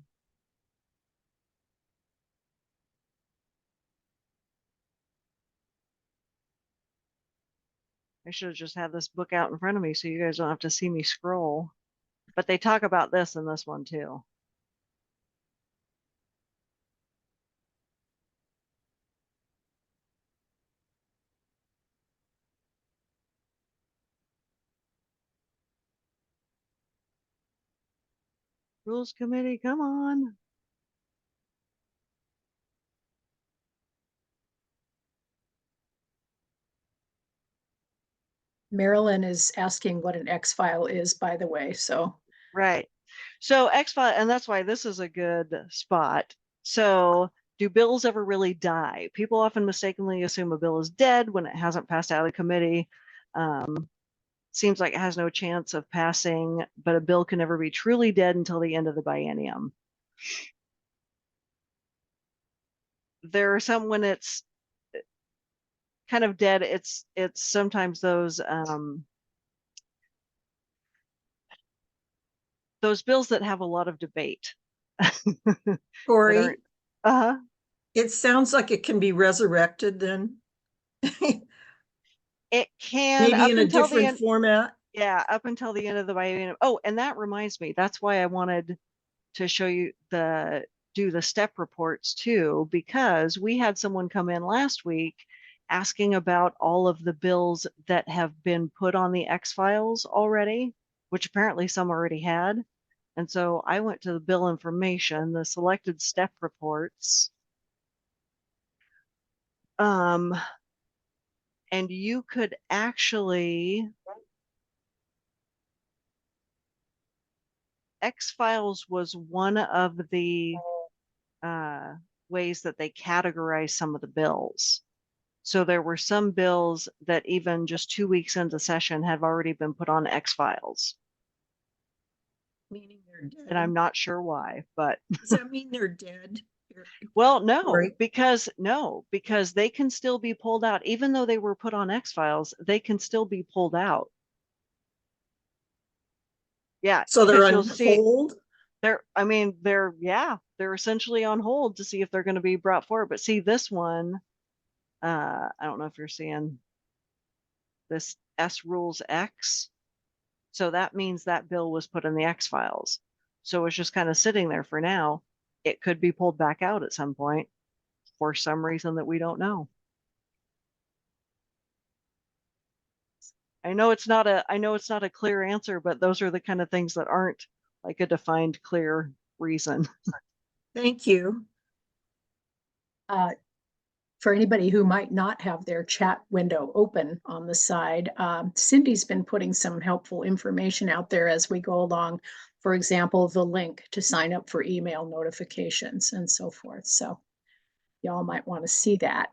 I should have just had this book out in front of me so you guys don't have to see me scroll. But they talk about this in this one too. Rules Committee, come on. Marilyn is asking what an X file is, by the way. So right. So X file, and that's why this is a good spot. So do bills ever really die? People often mistakenly assume a bill is dead when it hasn't passed out of committee. Seems like it has no chance of passing, but a bill can never be truly dead until the end of the biennium. There are some when it's kind of dead. It's sometimes those bills that have a lot of debate. Corey, uh-huh. It sounds like it can be resurrected then. It can maybe in a different format. Yeah, up until the end of the biennium. Oh, and that reminds me, that's why I wanted to show you do the step reports too, because we had someone come in last week asking about all of the bills that have been put on the X files already, which apparently some already had. And so I went to the bill information, the selected step reports. And you could actually, X-Files was one of the ways that they categorize some of the bills. So there were some bills that even just 2 weeks into session have already been put on X-Files. Meaning they're dead. And I'm not sure why, but Does that mean they're dead? well, no, Sorry. because they can still be pulled out. Even though they were put on X-Files, they can still be pulled out. Yeah. So they're 'cause you'll on see hold? they're essentially on hold to see if they're going to be brought forward. But see this one, I don't know if you're seeing this S rules X. So that means that bill was put in the X-Files. So it's just kind of sitting there for now. It could be pulled back out at some point for some reason that we don't know. I know it's not a clear answer, but those are the kind of things that aren't like a defined, clear reason. Thank you. For anybody who might not have their chat window open on the side, Cindy's been putting some helpful information out there as we go along. For example, the link to sign up for email notifications and so forth. So y'all might want to see that.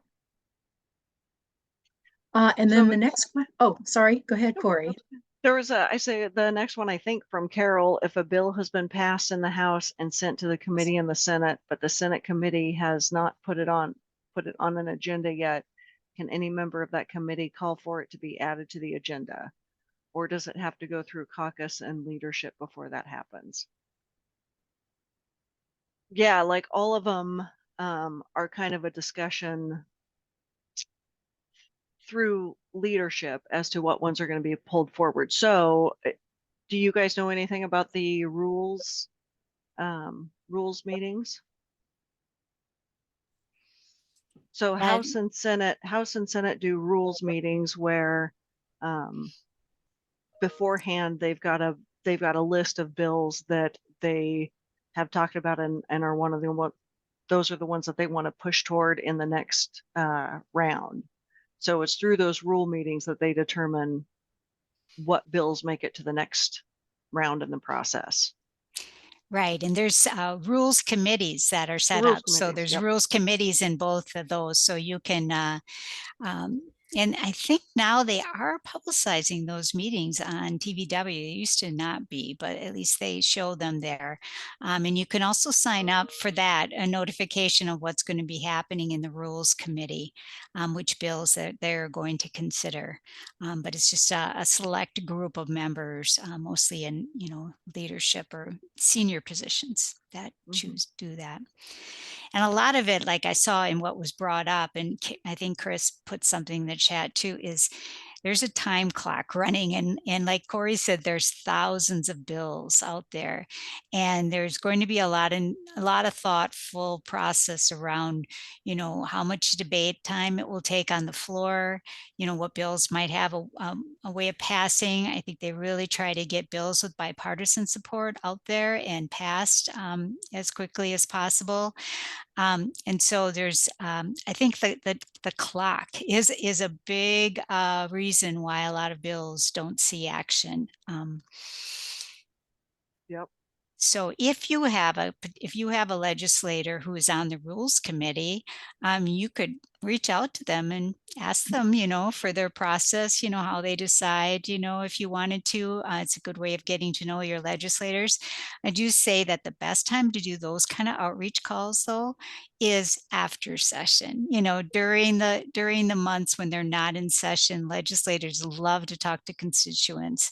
And then the next one, oh, sorry, go ahead, Corey. There was the next one, I think, from Carol. If a bill has been passed in the House and sent to the committee in the Senate, but the Senate committee has not put it on an agenda yet, can any member of that committee call for it to be added to the agenda? Or does it have to go through caucus and leadership before that happens? Yeah, like all of them are kind of a discussion through leadership as to what ones are going to be pulled forward. So do you guys know anything about the rules meetings? So House and Senate do rules meetings where beforehand they've got a list of bills that they have talked about and are one of the those are the ones that they want to push toward in the next round. So it's through those rule meetings that they determine what bills make it to the next round in the process. Right. And there's rules committees that are set up. So there's rules committees in both of those. So you can, and I think now they are publicizing those meetings on TVW. It used to not be, but at least they show them there. And you can also sign up for that, a notification of what's going to be happening in the rules committee, which bills that they're going to consider. But it's just a select group of members, mostly in, leadership or senior positions that choose to do that. And a lot of it, like I saw in what was brought up, and I think Chris put something in the chat too, is there's a time clock running. And like Corey said, there's thousands of bills out there. And there's going to be a lot of thoughtful process around, how much debate time it will take on the floor, what bills might have a way of passing. I think they really try to get bills with bipartisan support out there and passed as quickly as possible. And so there's, I think the clock is a big reason why a lot of bills don't see action. Yep. So if you have a legislator who is on the rules committee, you could reach out to them and ask them, for their process, how they decide, if you wanted to. It's a good way of getting to know your legislators. I do say that the best time to do those kind of outreach calls, though, is after session. During the months when they're not in session, legislators love to talk to constituents,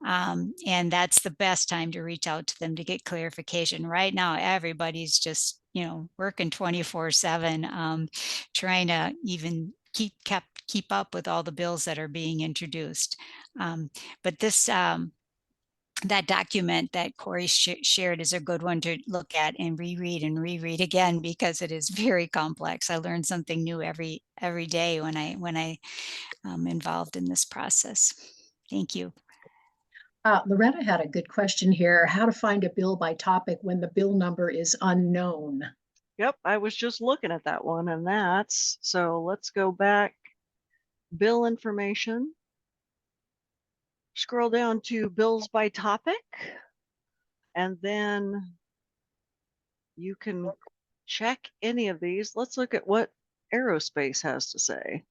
and that's the best time to reach out to them to get clarification. Right now, everybody's just working 24/7, trying to even keep up with all the bills that are being introduced. But this that document that Corey shared is a good one to look at and reread again, because it is very complex. I learn something new every day when I involved in this process. Thank you. Loretta had a good question here. How to find a bill by topic when the bill number is unknown? Yep, I was just looking at that one, and that's, so let's go back. Bill information. Scroll down to bills by topic, and then you can check any of these. Let's look at what aerospace has to say.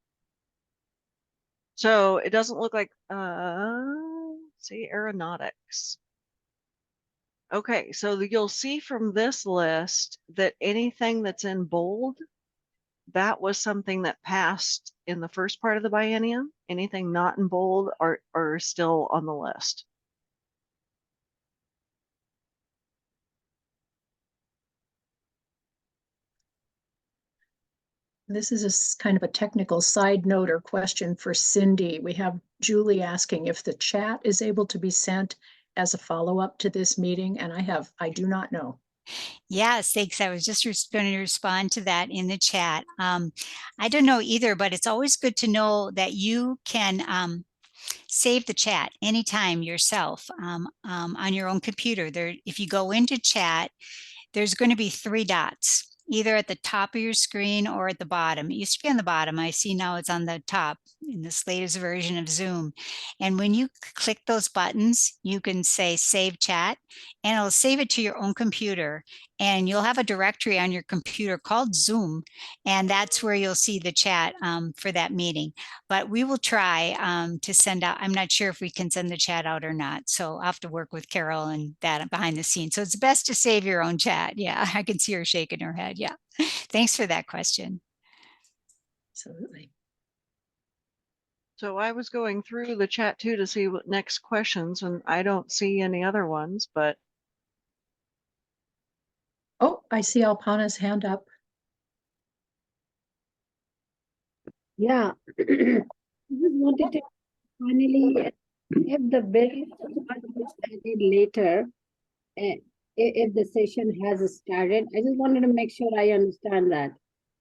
So it doesn't look like, see, aeronautics. Okay, so you'll see from this list that anything that's in bold, that was something that passed in the first part of the biennium. Anything not in bold are still on the list. This is kind of a technical side note or question for Cindy. We have Julie asking if the chat is able to be sent as a follow-up to this meeting, and I do not know. Yes, thanks. I was just going to respond to that in the chat. I don't know either, but it's always good to know that you can save the chat anytime yourself on your own computer. There, if you go into chat, there's going to be 3 dots, either at the top of your screen or at the bottom. It used to be on the bottom. I see now it's on the top in this latest version of Zoom. And when you click those buttons, you can say save chat, and it'll save it to your own computer. And you'll have a directory on your computer called Zoom, and that's where you'll see the chat for that meeting. But we will try to send out, I'm not sure if we can send the chat out or not. So I'll have to work with Carol and that behind the scenes. So it's best to save your own chat. Yeah, I can see her shaking her head. Yeah, thanks for that question. Absolutely. So I was going through the chat too to see what next questions, and I don't see any other ones, but. Oh, I see Alpana's hand up. Yeah. I just wanted to finally, if the bill was added later, if the session has started, I just wanted to make sure I understand that.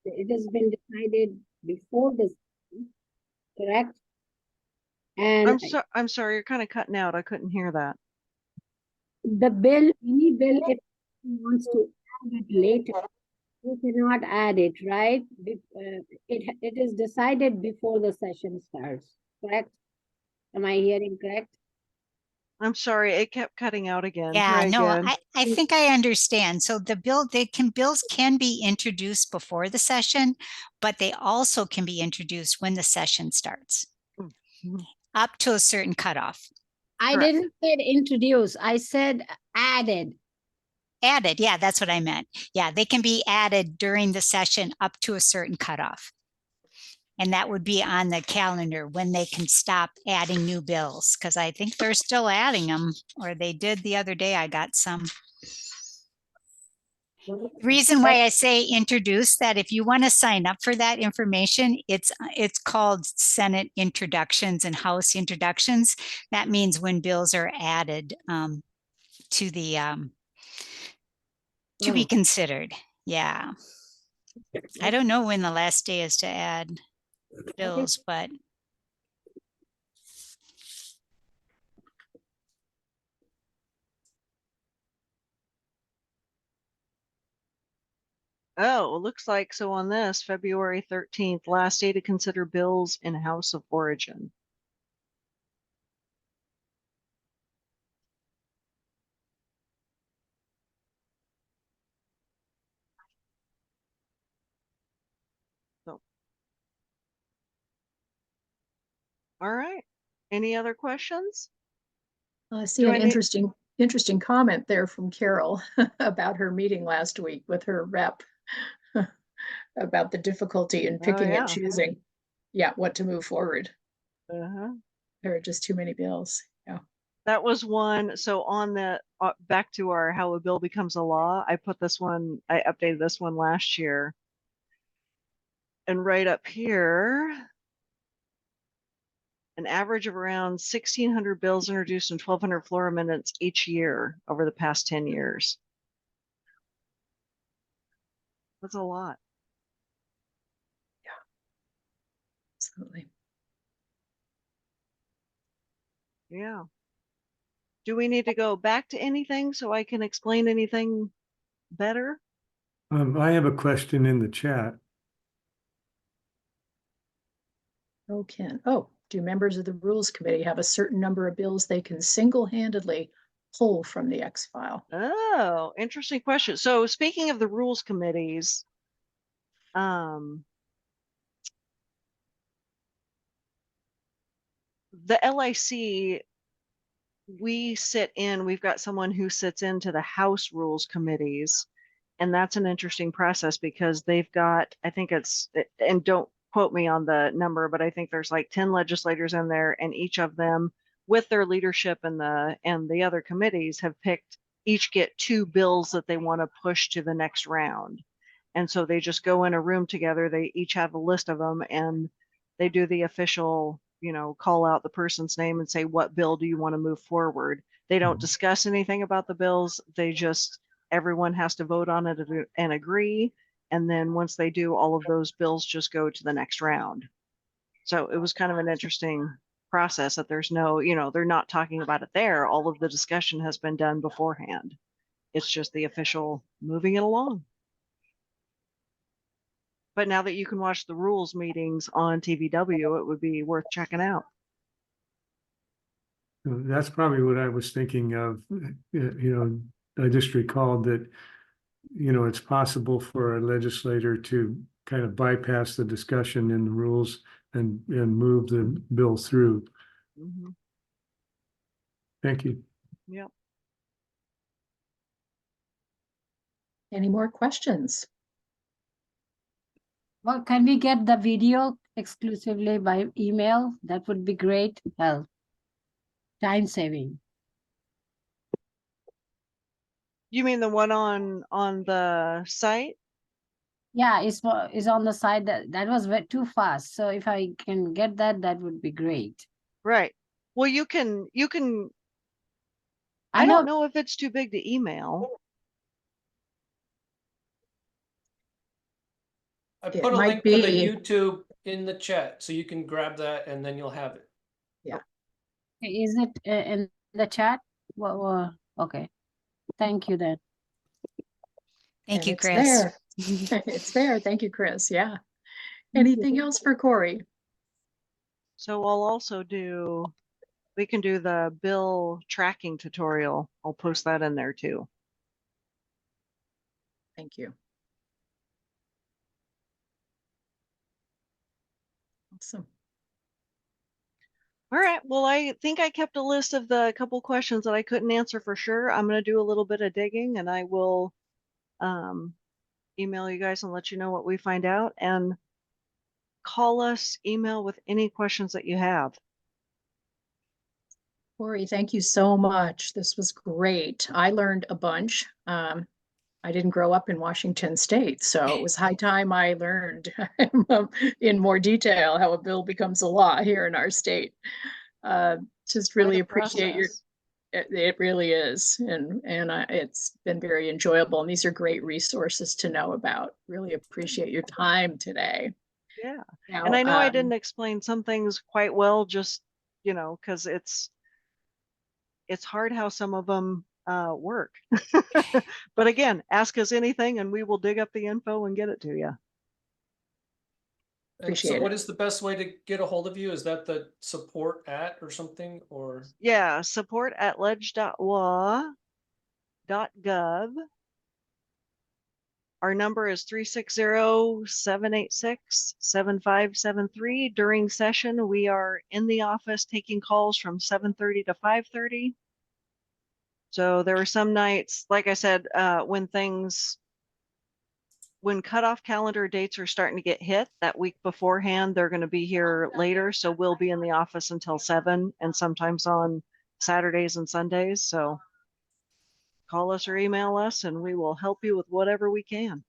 It has been decided before this, correct? And I'm sorry, you're kind of cutting out. I couldn't hear that. the bill, any bill, if someone wants to add it later, you cannot add it, right? It is decided before the session starts, correct? Am I hearing correct? I'm sorry, it kept cutting out again. Yeah, Try no, again. I think I understand. So the bills can be introduced before the session, but they also can be introduced when the session starts, up to a certain cutoff. I Correct. didn't say introduce, I said added. Added, yeah, that's what I meant. Yeah, they can be added during the session up to a certain cutoff. And that would be on the calendar when they can stop adding new bills, because I think they're still adding them, or they did the other day. I got some. The reason why I say introduce, that if you want to sign up for that information, it's called Senate introductions and House introductions. That means when bills are added to the to be considered. Yeah. I don't know when the last day is to add bills, but Oh, it looks like, so on this, February 13th, last day to consider bills in House of Origin. So. All right. Any other questions? I see Do an I need- interesting comment there from Carol about her meeting last week with her rep about the difficulty in picking and choosing, what to move forward. There are just too many bills. Yeah. That was one. So on the back to our how a bill becomes a law, I put this one, I updated this one last year. And right up here, an average of around 1,600 bills introduced and 1,200 floor amendments each year over the past 10 years. That's a lot. Yeah, absolutely. Yeah. Do we need to go back to anything so I can explain anything better? I have a question in the chat. Oh, Ken. Oh, do members of the Rules Committee have a certain number of bills they can single-handedly pull from the X file? Oh, interesting question. So speaking of the rules committees, the LIC, we've got someone who sits into the House rules committees. And that's an interesting process because they've got, I think it's, and don't quote me on the number, but I think there's like 10 legislators in there, and each of them with their leadership and the other committees have picked, each get 2 bills that they want to push to the next round. And so they just go in a room together. They each have a list of them, and they do the official, call out the person's name and say, what bill do you want to move forward? They don't discuss anything about the bills. They just, everyone has to vote on it and agree. And then once they do, all of those bills just go to the next round. So it was kind of an interesting process that there's no, they're not talking about it there. All of the discussion has been done beforehand. It's just the official moving it along. But now that you can watch the rules meetings on TVW, it would be worth checking out. That's probably what I was thinking of. I just recalled that, it's possible for a legislator to kind of bypass the discussion in the rules and move the bill through. Mm-hmm. Thank you. Yep. Any more questions? Well, can we get the video exclusively by email? That would be great help. Time saving. You mean the one on the site? Yeah, it's on the side that was too fast. So if I can get that, that would be great. Right. Well, you can, I I know don't know if it's too big to email. I It put a might link to the be. YouTube in the chat, so you can grab that and then you'll have it. Is it in the chat? Okay. Thank you then. Thank And you, it's Chris. there. It's there. Thank you, Chris. Yeah. Anything else for Corey? So I'll also we can do the bill tracking tutorial. I'll post that in there too. Thank you. Awesome. All right. Well, I think I kept a list of the couple questions that I couldn't answer for sure. I'm going to do a little bit of digging, and I will email you guys and let you know what we find out, and call us, email with any questions that you have. Corey, thank you so much. This was great. I learned a bunch. I didn't grow up in Washington State, so it was high time I learned in more detail how a bill becomes a law here in our state. Just really appreciate your, it really is. And it's been very enjoyable. And these are great resources to know about. Really appreciate your time today. Yeah. Now, and I know I didn't explain some things quite well, just, because it's hard how some of them work. But again, ask us anything and we will dig up the info and get it to you. And so what is the best way to get a hold of you? Is that the support at or something, or? Yeah, support@ledge.wa.gov. Our number is 360-786-7573. During session, we are in the office taking calls from 7:30 to 5:30. So there were some nights, like I said, when cutoff calendar dates are starting to get hit that week beforehand, they're going to be here later. So we'll be in the office until 7 and sometimes on Saturdays and Sundays. So call us or email us and we will help you with whatever we can.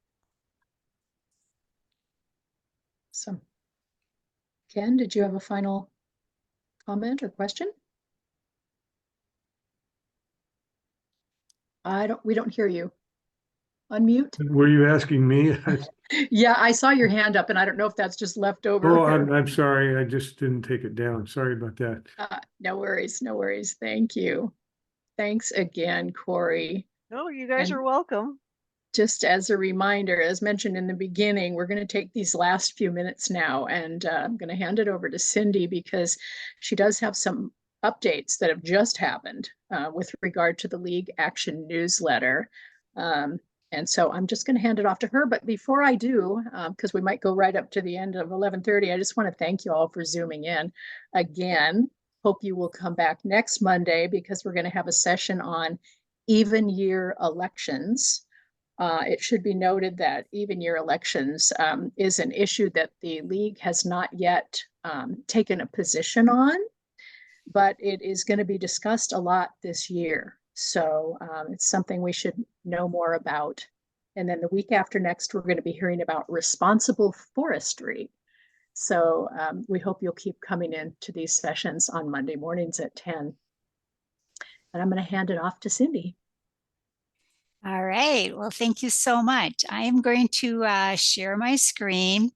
Awesome. Ken, did you have a final comment or question? We don't hear you. Unmute. Were you asking me? Yeah, I saw your hand up and I don't know if that's just left over. Oh, I'm sorry. I just didn't take it down. Sorry about that. No worries. No worries. Thank you. Thanks again, Corey. No, you guys are welcome. just as a reminder, as mentioned in the beginning, we're going to take these last few minutes now, and I'm going to hand it over to Cindy because she does have some updates that have just happened with regard to the League Action newsletter. And so I'm just going to hand it off to her. But before I do, because we might go right up to the end of 11:30, I just want to thank you all for Zooming in again. Hope you will come back next Monday because we're going to have a session on even year elections. It should be noted that even year elections is an issue that the league has not yet taken a position on, but it is going to be discussed a lot this year. So it's something we should know more about. And then the week after next, we're going to be hearing about responsible forestry. So we hope you'll keep coming in to these sessions on Monday mornings at 10. And I'm going to hand it off to Cindy. All right. Well, thank you so much. I am going to share my screen.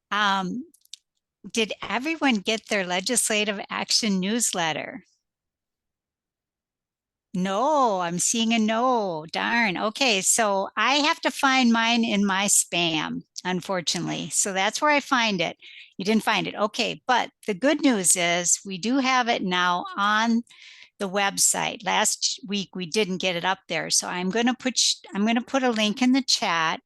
Did everyone get their legislative action newsletter? No, I'm seeing a no. Darn. Okay, so I have to find mine in my spam, unfortunately. So that's where I find it. You didn't find it. Okay, but the good news is we do have it now on the website. Last week we didn't get it up there. So I'm going to put a link in the chat,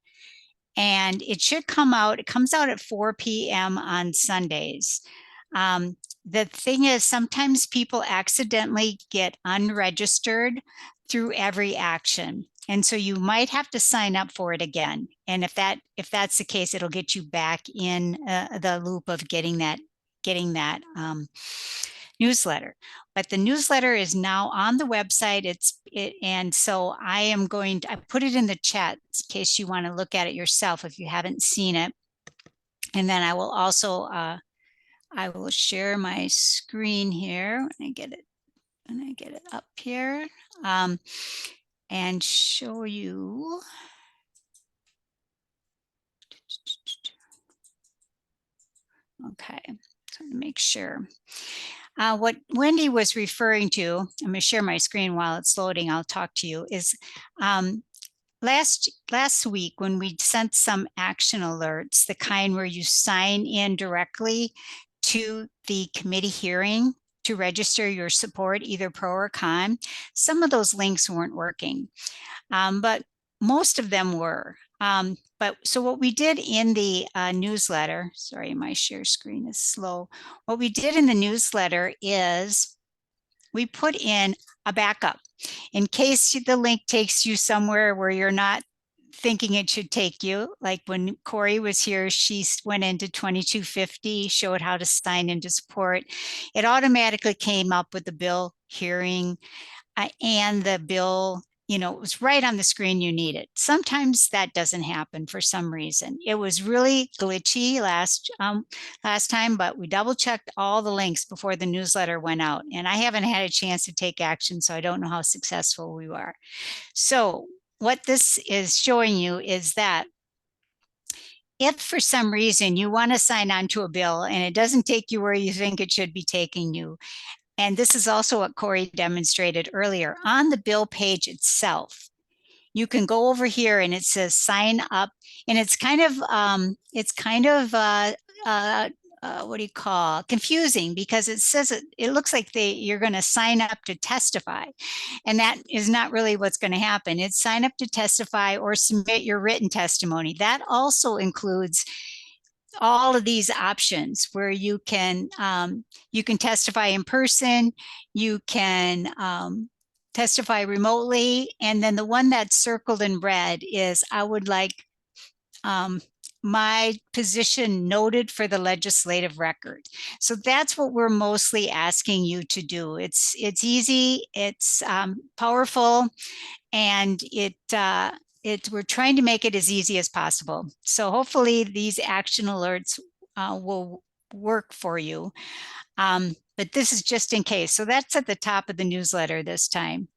and it should come out. It comes out at 4 p.m. on Sundays. The thing is, sometimes people accidentally get unregistered through every action. And so you might have to sign up for it again. And if that's the case, it'll get you back in the loop of getting that newsletter. But the newsletter is now on the website. And so I put it in the chat in case you want to look at it yourself if you haven't seen it. And then I will also I will share my screen here when I get it up here, and show you. Okay, so to make sure. What Wendy was referring to, I'm going to share my screen while it's loading. I'll talk to you. Is last week when we sent some action alerts, the kind where you sign in directly to the committee hearing to register your support, either pro or con, some of those links weren't working, but most of them were. But so what we did in the newsletter, sorry, my share screen is slow. What we did in the newsletter is we put in a backup in case the link takes you somewhere where you're not thinking it should take you. Like when Corey was here, she went into 2250, showed how to sign into support. It automatically came up with the bill hearing and the bill, it was right on the screen you need it. Sometimes that doesn't happen for some reason. It was really glitchy last time, but we double checked all the links before the newsletter went out. And I haven't had a chance to take action, so I don't know how successful we were. So what this is showing you is that if for some reason you want to sign on to a bill and it doesn't take you where you think it should be taking you, and this is also what Corey demonstrated earlier, on the bill page itself, you can go over here and it says sign up, and it's kind of what do you call, confusing, because it says it looks like you're going to sign up to testify, and that is not really what's going to happen. It's sign up to testify or submit your written testimony. That also includes all of these options where you can testify in person, you can testify remotely, and then the one that's circled in red is I would like my position noted for the legislative record. So that's what we're mostly asking you to do. It's easy, it's powerful, and we're trying to make it as easy as possible. So hopefully these action alerts will work for you. But this is just in case. So that's at the top of the newsletter this time.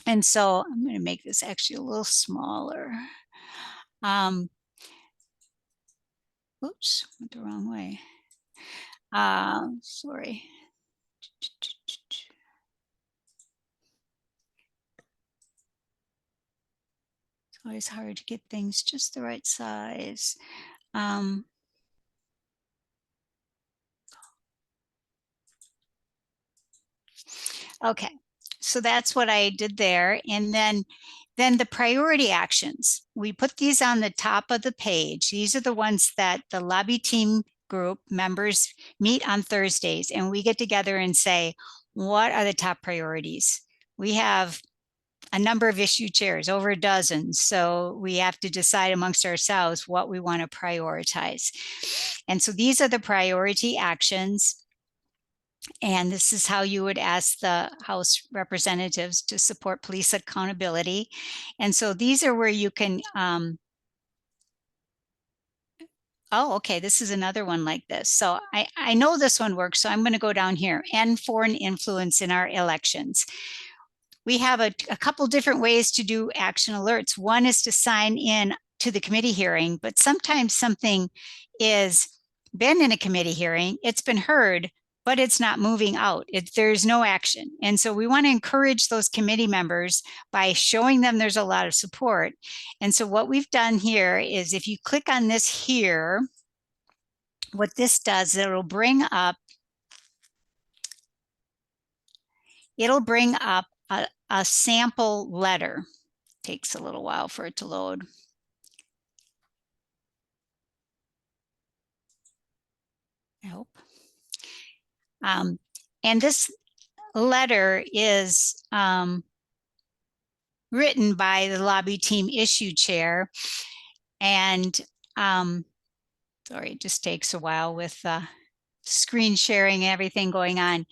And so I'm going to make this actually a little smaller. Oops, went the wrong way. Sorry. Always hard to get things just the right size. Okay, so that's what I did there. And then the priority actions, we put these on the top of the page. These are the ones that the lobby team group members meet on Thursdays, and we get together and say, what are the top priorities? We have a number of issue chairs, over a dozen. So we have to decide amongst ourselves what we want to prioritize. And so these are the priority actions. And this is how you would ask the House representatives to support police accountability. And so these are where you can, oh, okay, this is another one like this. So I know this one works, so I'm going to go down here. And foreign influence in our elections. We have a couple different ways to do action alerts. One is to sign in to the committee hearing, but sometimes something is been in a committee hearing, it's been heard, but it's not moving out. There's no action. And so we want to encourage those committee members by showing them there's a lot of support. And so what we've done here is if you click on this here, what this does, it'll bring up a sample letter. Takes a little while for it to load. I hope. And this letter is written by the lobby team issue chair. And sorry, it just takes a while with screen sharing and everything going on.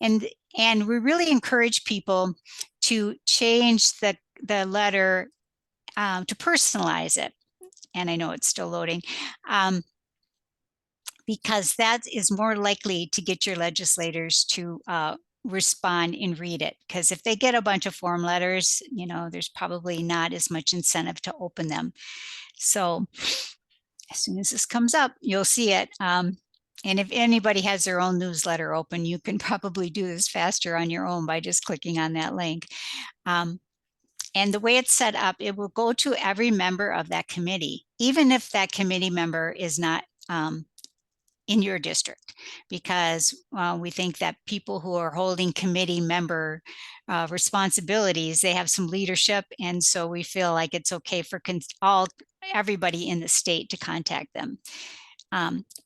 And we really encourage people to change the letter to personalize it. And I know it's still loading. Because that is more likely to get your legislators to respond and read it. Because if they get a bunch of form letters, you know, there's probably not as much incentive to open them. So as soon as this comes up, you'll see it. And if anybody has their own newsletter open, you can probably do this faster on your own by just clicking on that link. And the way it's set up, it will go to every member of that committee, even if that committee member is not in your district, because we think that people who are holding committee member responsibilities, they have some leadership. And so we feel like it's okay for everybody in the state to contact them.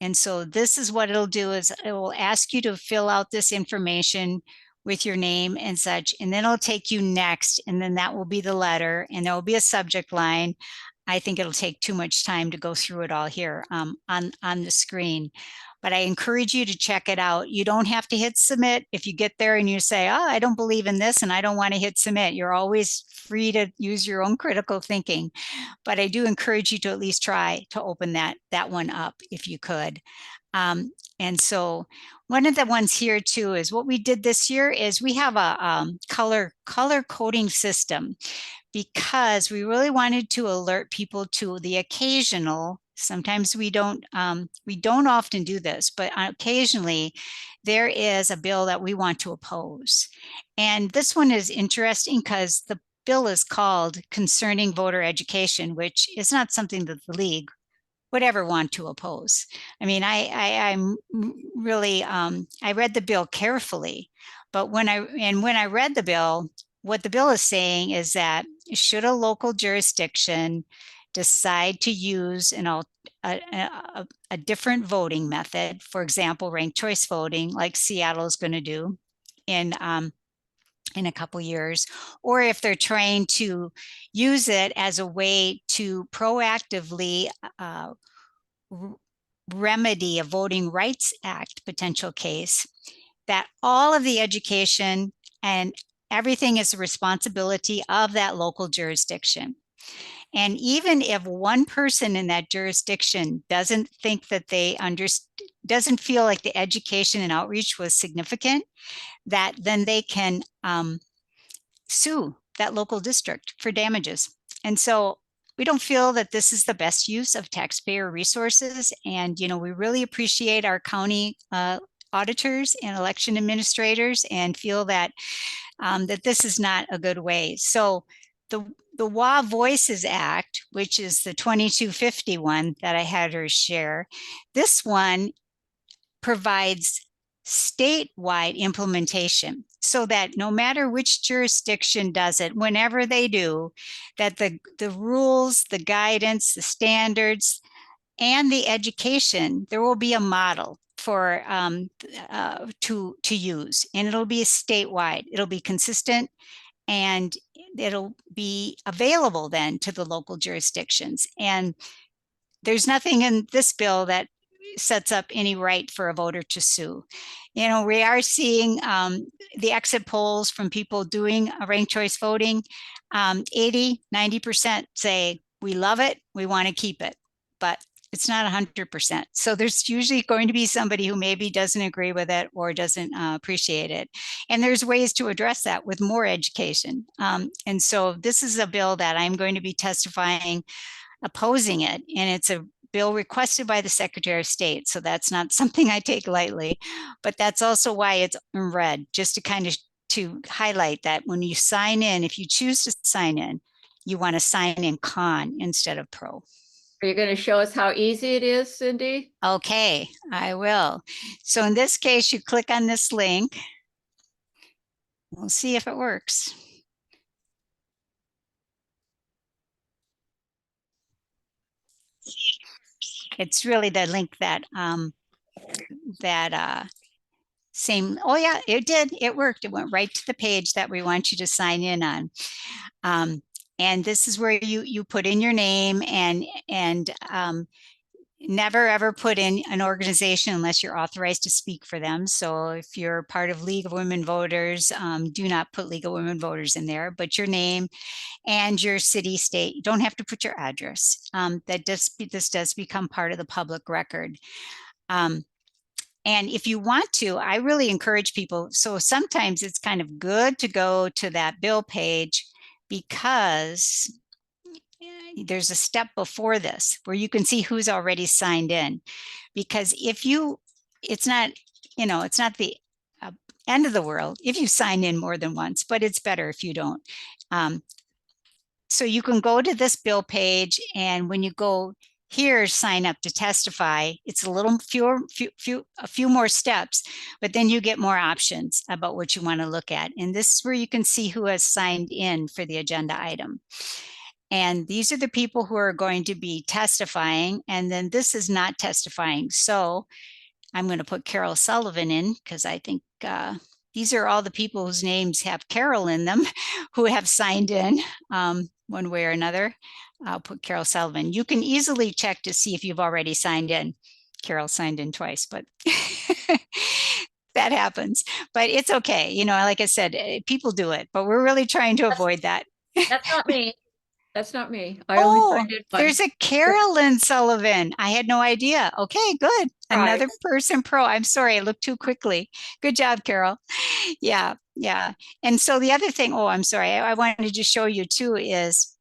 And so this is what it'll do is it will ask you to fill out this information with your name and such, and then it'll take you next. And then that will be the letter, and there will be a subject line. I think it'll take too much time to go through it all here on the screen, but I encourage you to check it out. You don't have to hit submit. If you get there and you say, oh, I don't believe in this and I don't want to hit submit, you're always free to use your own critical thinking. But I do encourage you to at least try to open that one up if you could. And so one of the ones here too is what we did this year is we have a color coding system, because we really wanted to alert people to the occasional. Sometimes we don't often do this, but occasionally there is a bill that we want to oppose. And this one is interesting because the bill is called Concerning Voter Education, which is not something that the league would ever want to oppose. I mean, I'm really, I read the bill carefully, but when I read the bill, what the bill is saying is that should a local jurisdiction decide to use a different voting method, for example, ranked choice voting, like Seattle is going to do in a couple years, or if they're trying to use it as a way to proactively remedy a Voting Rights Act potential case, that all of the education and everything is the responsibility of that local jurisdiction. And even if one person in that jurisdiction doesn't think that doesn't feel like the education and outreach was significant, that then they can sue that local district for damages. And so we don't feel that this is the best use of taxpayer resources. And, you know, we really appreciate our county auditors and election administrators and feel that that this is not a good way. So the WA Voices Act, which is the 2251 that I had her share, this one provides statewide implementation so that no matter which jurisdiction does it, whenever they do, that the rules, the guidance, the standards, and the education, there will be a model for to use, and it'll be statewide. It'll be consistent, and it'll be available then to the local jurisdictions. And there's nothing in this bill that sets up any right for a voter to sue. You know, we are seeing the exit polls from people doing a ranked choice voting. 80–90% say we love it, we want to keep it, but it's not 100%. So there's usually going to be somebody who maybe doesn't agree with it or doesn't appreciate it. And there's ways to address that with more education. And so this is a bill that I'm going to be testifying opposing it. And it's a bill requested by the Secretary of State. So that's not something I take lightly, but that's also why it's in red, just to kind of to highlight that when you sign in, if you choose to sign in, you want to sign in con instead of pro. Are you going to show us how easy it is, Cindy? Okay, I will. So in this case, you click on this link. We'll see if it works. It's really the link that same. Oh yeah, it did. It worked. It went right to the page that we want you to sign in on. And this is where you put in your name and never ever put in an organization unless you're authorized to speak for them. So if you're part of League of Women Voters, do not put League of Women Voters in there, but your name and your city, state. You don't have to put your address. This does become part of the public record. And if you want to, I really encourage people. So sometimes it's kind of good to go to that bill page because there's a step before this where you can see who's already signed in. Because if you, it's not, you know, it's not the end of the world if you sign in more than once, but it's better if you don't. So you can go to this bill page, and when you go here, sign up to testify, it's a little a few more steps, but then you get more options about what you want to look at. And this is where you can see who has signed in for the agenda item. And these are the people who are going to be testifying. And then this is not testifying. So I'm going to put Carol Sullivan in because I think these are all the people whose names have Carol in them who have signed in one way or another. I'll put Carol Sullivan. You can easily check to see if you've already signed in. Carol signed in twice, but that happens. But it's okay. You know, like I said, people do it, but we're really trying to avoid that. That's not me. That's not me. I only signed in once. There's a Carolyn Sullivan. I had no idea. Okay, good. Another person pro. I'm sorry, I looked too quickly. Good job, Carol. Yeah. And so the other thing, I'm sorry, I wanted to show you too is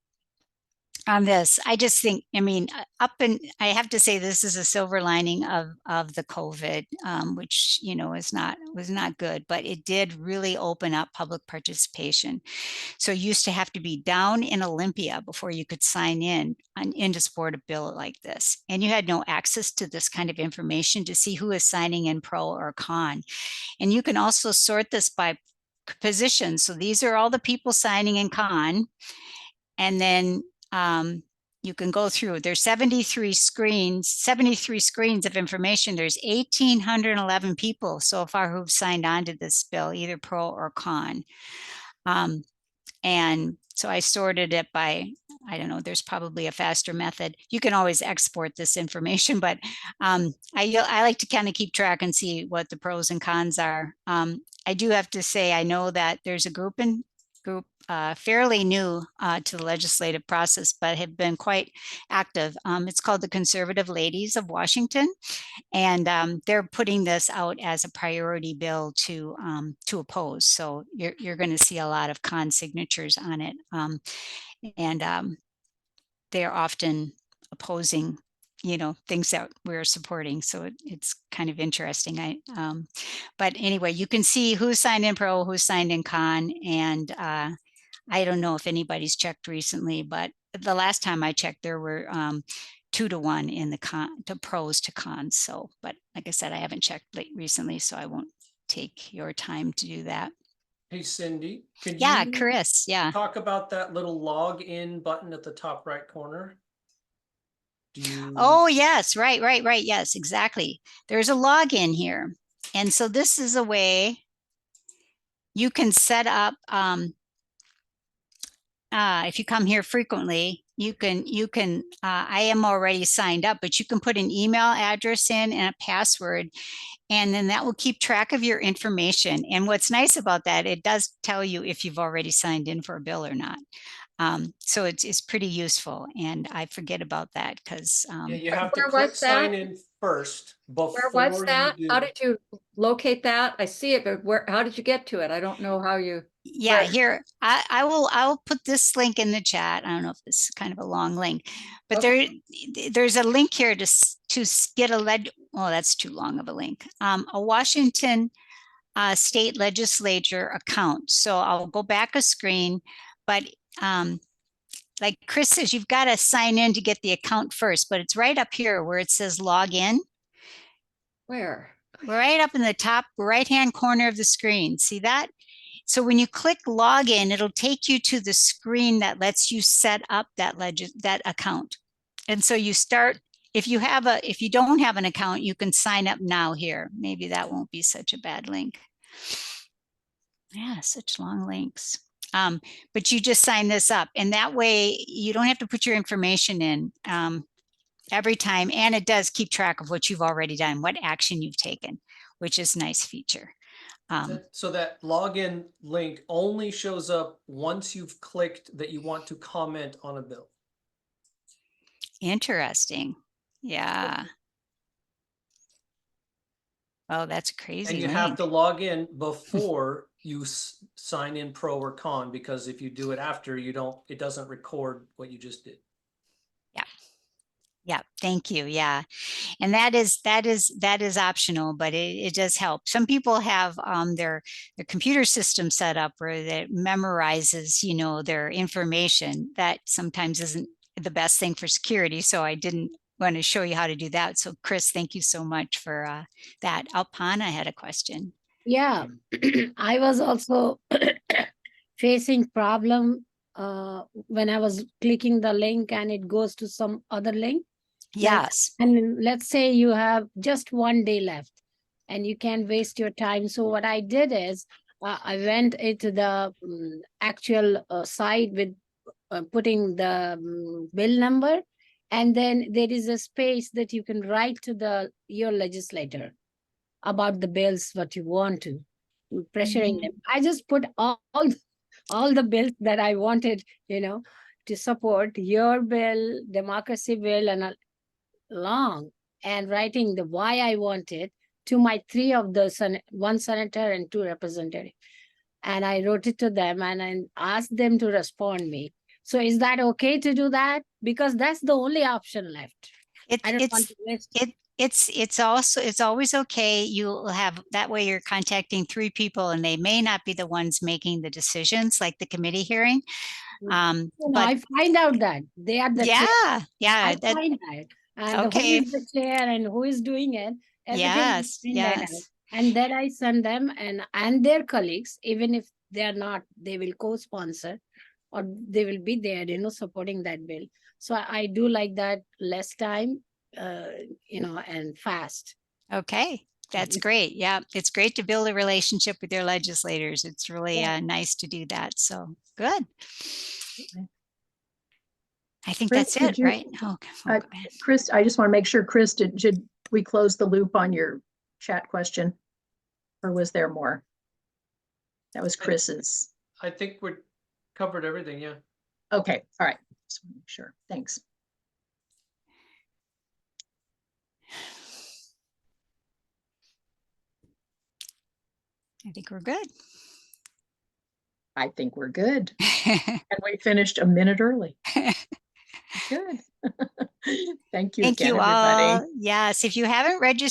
on this. I just think, I mean, I have to say this is a silver lining of the COVID, which, you know, was not good, but it did really open up public participation. So you used to have to be down in Olympia before you could sign in to support a bill like this. And you had no access to this kind of information to see who is signing in pro or con. And you can also sort this by position. So these are all the people signing in con. And then you can go through, there's 73 screens of information. There's 1,811 people so far who've signed on to this bill, either pro or con. And so I sorted it by, I don't know, there's probably a faster method. You can always export this information, but I like to kind of keep track and see what the pros and cons are. I do have to say, I know that there's a group fairly new to the legislative process, but have been quite active. It's called the Conservative Ladies of Washington, and they're putting this out as a priority bill to oppose. So you're going to see a lot of con signatures on it, and they're often opposing, you know, things that we're supporting. So it's kind of interesting. But anyway, you can see who signed in pro, who signed in con, and I don't know if anybody's checked recently, but the last time I checked, there were 2-to-1 in the to pros to cons. So, but like I said, I haven't checked recently, so I won't take your time to do that. Hey, Cindy, could Yeah, you Chris, yeah. talk about that little log in button at the top right corner? Do you? Oh, yes, right. Yes, exactly. There's a login here. And so this is a way you can set up, if you come here frequently, you can, I am already signed up, but you can put an email address in and a password, and then that will keep track of your information. And what's nice about that, it does tell you if you've already signed in for a bill or not. So it's pretty useful, and I forget about that because Yeah, you have to Where click was sign that? in first before Where was you that? do. How did you locate that? I see it, but where, how did you get to it? I don't know how you. yeah, Where? here I will put this link in the chat. I don't know if this is kind of a long link, but Okay. there's a link here to get a oh, that's too long of a link. A Washington state legislature account. So I'll go back a screen, but like Chris says, you've got to sign in to get the account first, but it's right up here where it says log in. Where? Right up in the top right-hand corner of the screen. See that? So when you click login, it'll take you to the screen that lets you set up that account. And so you start, if you don't have an account, you can sign up now here. Maybe that won't be such a bad link. Yeah, such long links. But you just sign this up, and that way you don't have to put your information in every time. And it does keep track of what you've already done, what action you've taken, which is a nice feature. So that login link only shows up once you've clicked that you want to comment on a bill. Interesting. Yeah. Oh, that's crazy. And you have to log in before you sign in pro or con, because if you do it after, it doesn't record what you just did. Yeah. Thank you. Yeah. And that is optional, but it does help. Some people have their computer system set up where that memorizes, their information. That sometimes isn't the best thing for security. So I didn't want to show you how to do that. So Chris, thank you so much for that. Alpana had a question. Yeah, I was also facing problem when I was clicking the link and it goes to some other link. Yes. And let's say you have just 1 day left and you can't waste your time. So what I did is I went into the actual site with putting the bill number, and then there is a space that you can write to your legislator about the bills what you want to, pressuring them. I just put all the bills that I wanted, to support your bill, democracy bill, and long, and writing the why I want it to my 3 of the one senator and 2 representatives. And I wrote it to them and I asked them to respond me. So is that okay to do that? Because that's the only option left. I don't want to waste it. It's always okay. You'll have that way you're contacting 3 people and they may not be the ones making the decisions like the committee hearing. But I find out that they are the chair. Yeah. I find that. And okay. who is the chair and who is doing it? Yes. And then I send them and their colleagues, even if they are not, they will co-sponsor or they will be there, supporting that bill. So I do like that, less time, and fast. Okay. That's great. Yeah. It's great to build a relationship with your legislators. It's really nice to do that. So good. I think Chris, that's it, right? Chris, I just want to make sure, Chris, should we close the loop on your chat question? Or was there more? That was Chris's. I think we covered everything, yeah. Okay, all right. Just want to make sure. Thanks. I think we're good. I think we're good. And we finished a minute early. Good. Thank you again, everybody. Yes, if you haven't registered